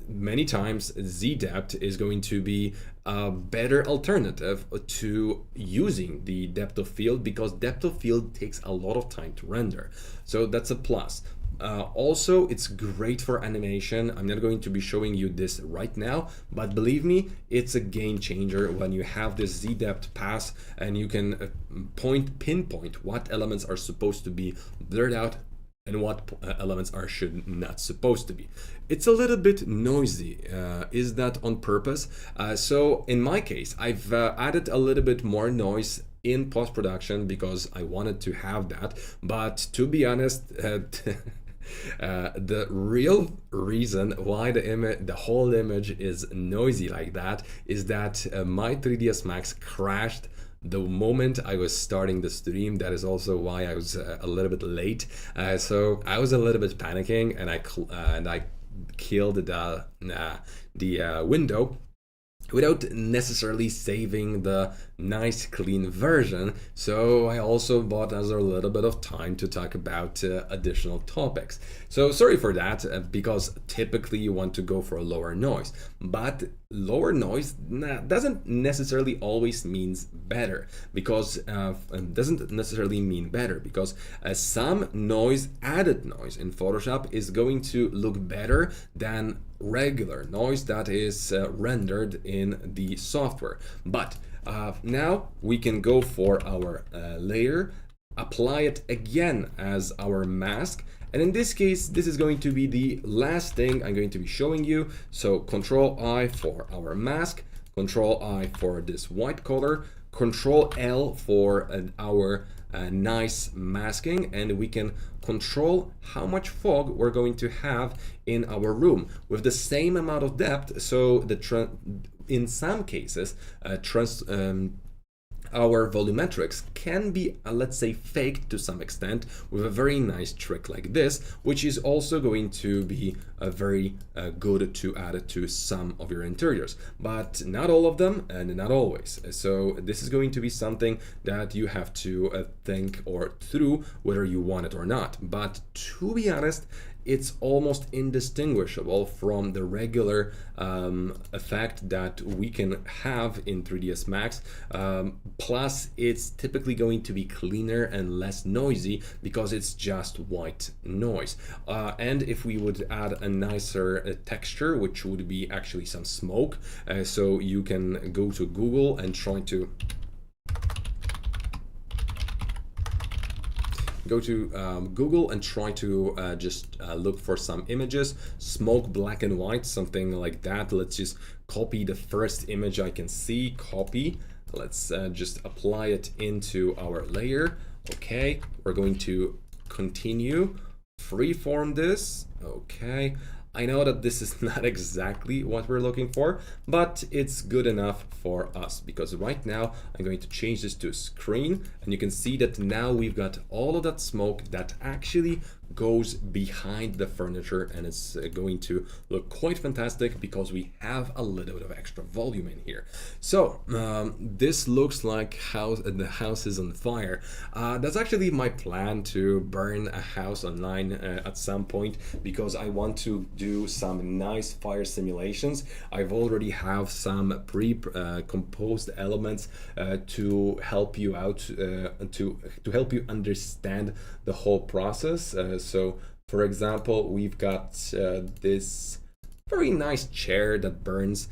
many times Z-depth is going to be a better alternative to using the depth of field, because depth of field takes a lot of time to render. So that's a plus. Also, it's great for animation. I'm not going to be showing you this right now, but believe me, it's a game changer when you have this Z-depth pass and you can pinpoint what elements are supposed to be blurred out and what elements are should not supposed to be. It's a little bit noisy. Is that on purpose? So in my case, I've added a little bit more noise in post-production because I wanted to have that. But to be honest, the real reason why the whole image is noisy like that is that my 3ds Max crashed the moment I was starting the stream. That is also why I was a little bit late. So I was a little bit panicking, and I killed the window without necessarily saving the nice clean version. So I also bought us a little bit of time to talk about additional topics. So sorry for that, because typically you want to go for a lower noise, but lower noise doesn't necessarily always means better, because some noise, added noise in Photoshop is going to look better than regular noise that is rendered in the software. But now we can go for our layer, apply it again as our mask, and in this case this is going to be the last thing I'm going to be showing you. So Control I for our mask, Control I for this white color, Control L for our nice masking, and we can control how much fog we're going to have in our room with the same amount of depth. So in some cases our volumetrics can be, let's say, faked to some extent with a very nice trick like this, which is also going to be very good to add to some of your interiors, but not all of them and not always. So this is going to be something that you have to think or through whether you want it or not. But to be honest, it's almost indistinguishable from the regular effect that we can have in 3ds Max. Plus, it's typically going to be cleaner and less noisy because it's just white noise. And if we would add a nicer texture, which would be actually some smoke, so you can go to Google and try to Google and try to just look for some images, smoke black and white, something like that. Let's just copy the first image I can see, copy. Let's just apply it into our layer. Okay, we're going to continue, freeform this. Okay, I know that this is not exactly what we're looking for, but it's good enough for us, because right now I'm going to change this to screen, and you can see that now we've got all of that smoke that actually goes behind the furniture, and it's going to look quite fantastic because we have a little bit of extra volume in here. So this looks like the house is on fire. That's actually my plan, to burn a house online at some point, because I want to do some nice fire simulations. I've already have some pre-composed elements to help you out, to help you understand the whole process. So for example, we've got this very nice chair that burns.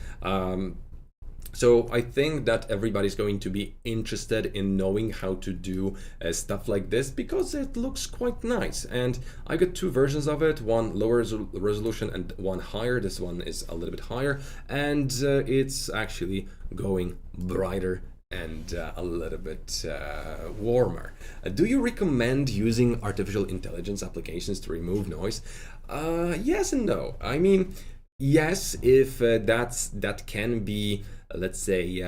So I think that everybody's going to be interested in knowing how to do stuff like this, because it looks quite nice. And I got two versions of it, one lower resolution and one higher. This one is a little bit higher, and it's actually going brighter and a little bit warmer. Do you recommend using artificial intelligence applications to remove noise? Yes and no. I mean, yes, if that can be, let's say,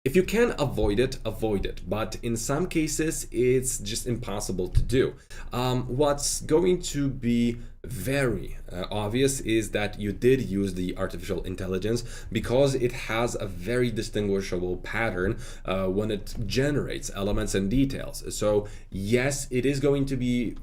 if you can avoid it, avoid it. But in some cases, it's just impossible to do. What's going to be very obvious is that you did use the artificial intelligence, because it has a very distinguishable pattern when it generates elements and details. So yes, it is going to be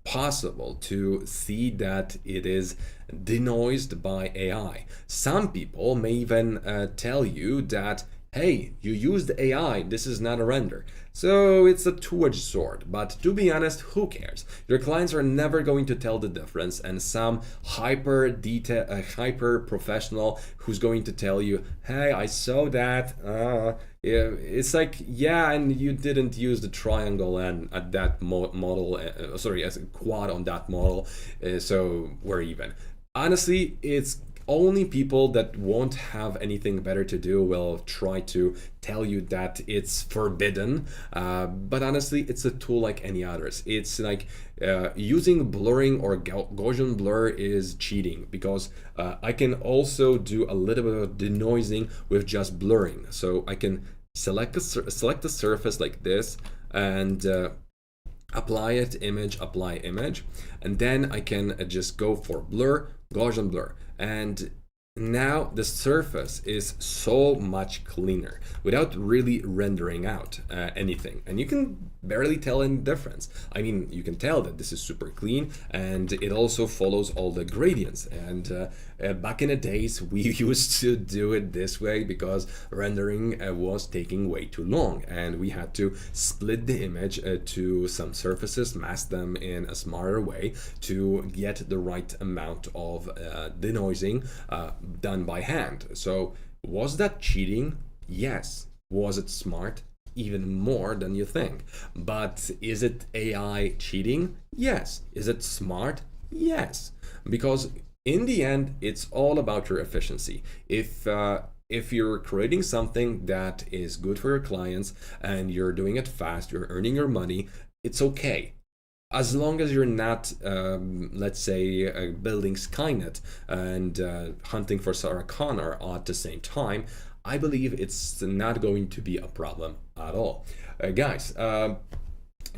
possible to see that it is denoised by AI. Some people may even tell you that, hey, you used AI, this is not a render. So it's a two-edged sword, but to be honest, who cares? Your clients are never going to tell the difference, and some hyper professional who's going to tell you, hey, I saw that, it's like, yeah, and you didn't use the triangle and at that model, sorry, as a quad on that model, so we're even. Honestly, it's only people that won't have anything better to do will try to tell you that it's forbidden, but honestly, it's a tool like any others. It's like using blurring or Gaussian blur is cheating, because I can also do a little bit of denoising with just blurring. So I can select a surface like this and apply it, image, apply image, and then I can just go for blur, Gaussian blur, and now the surface is so much cleaner without really rendering out anything, and you can barely tell any difference. I mean, you can tell that this is super clean, and it also follows all the gradients. And back in the days, we used to do it this way because rendering was taking way too long, and we had to split the image to some surfaces, mask them in a smarter way to get the right amount of denoising done by hand. So was that cheating? Yes. Was it smart? Even more than you think. But is it AI cheating? Yes. Is it smart? Yes. Because in the end, it's all about your efficiency. If you're creating something that is good for your clients and you're doing it fast, you're earning your money, it's okay. As long as you're not, let's say, building Skynet and hunting for Sarah Connor at the same time, I believe it's not going to be a problem at all. Guys,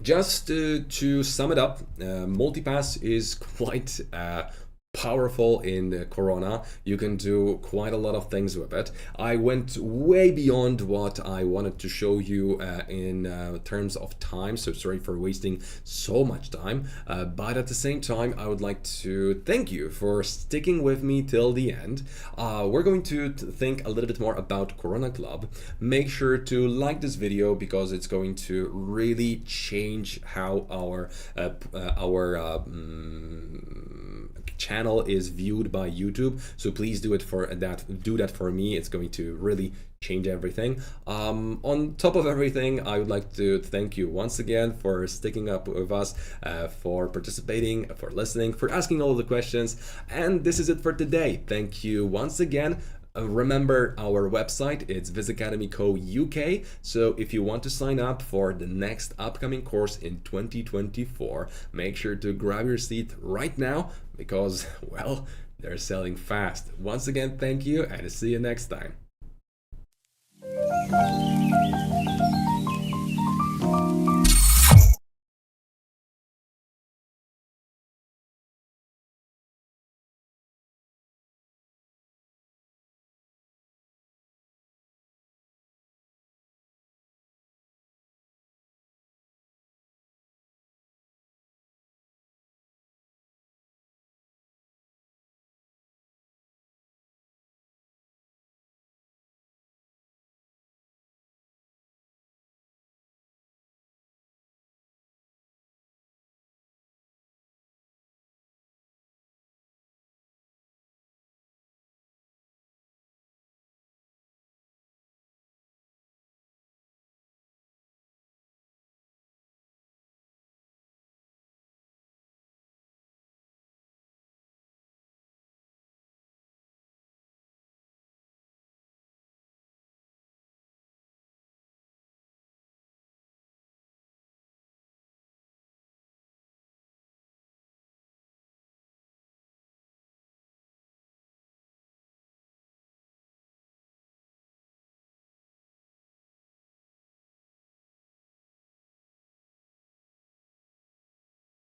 just to sum it up, Multipass is quite powerful in Corona. You can do quite a lot of things with it. I went way beyond what I wanted to show you in terms of time, so sorry for wasting so much time, but at the same time I would like to thank you for sticking with me till the end. We're going to think a little bit more about Corona Club. Make sure to like this video because it's going to really change how our channel is viewed by YouTube. So please do it for that. Do that for me. It's going to really change everything. On top of everything, I would like to thank you once again for sticking up with us, for participating, for listening, for asking all the questions. And this is it for today. Thank you once again. Remember our website, it's Vizacademy Co. UK. So if you want to sign up for the next upcoming course in 2024, make sure to grab your seat right now because, well, they're selling fast. Once again, thank you and see you next time.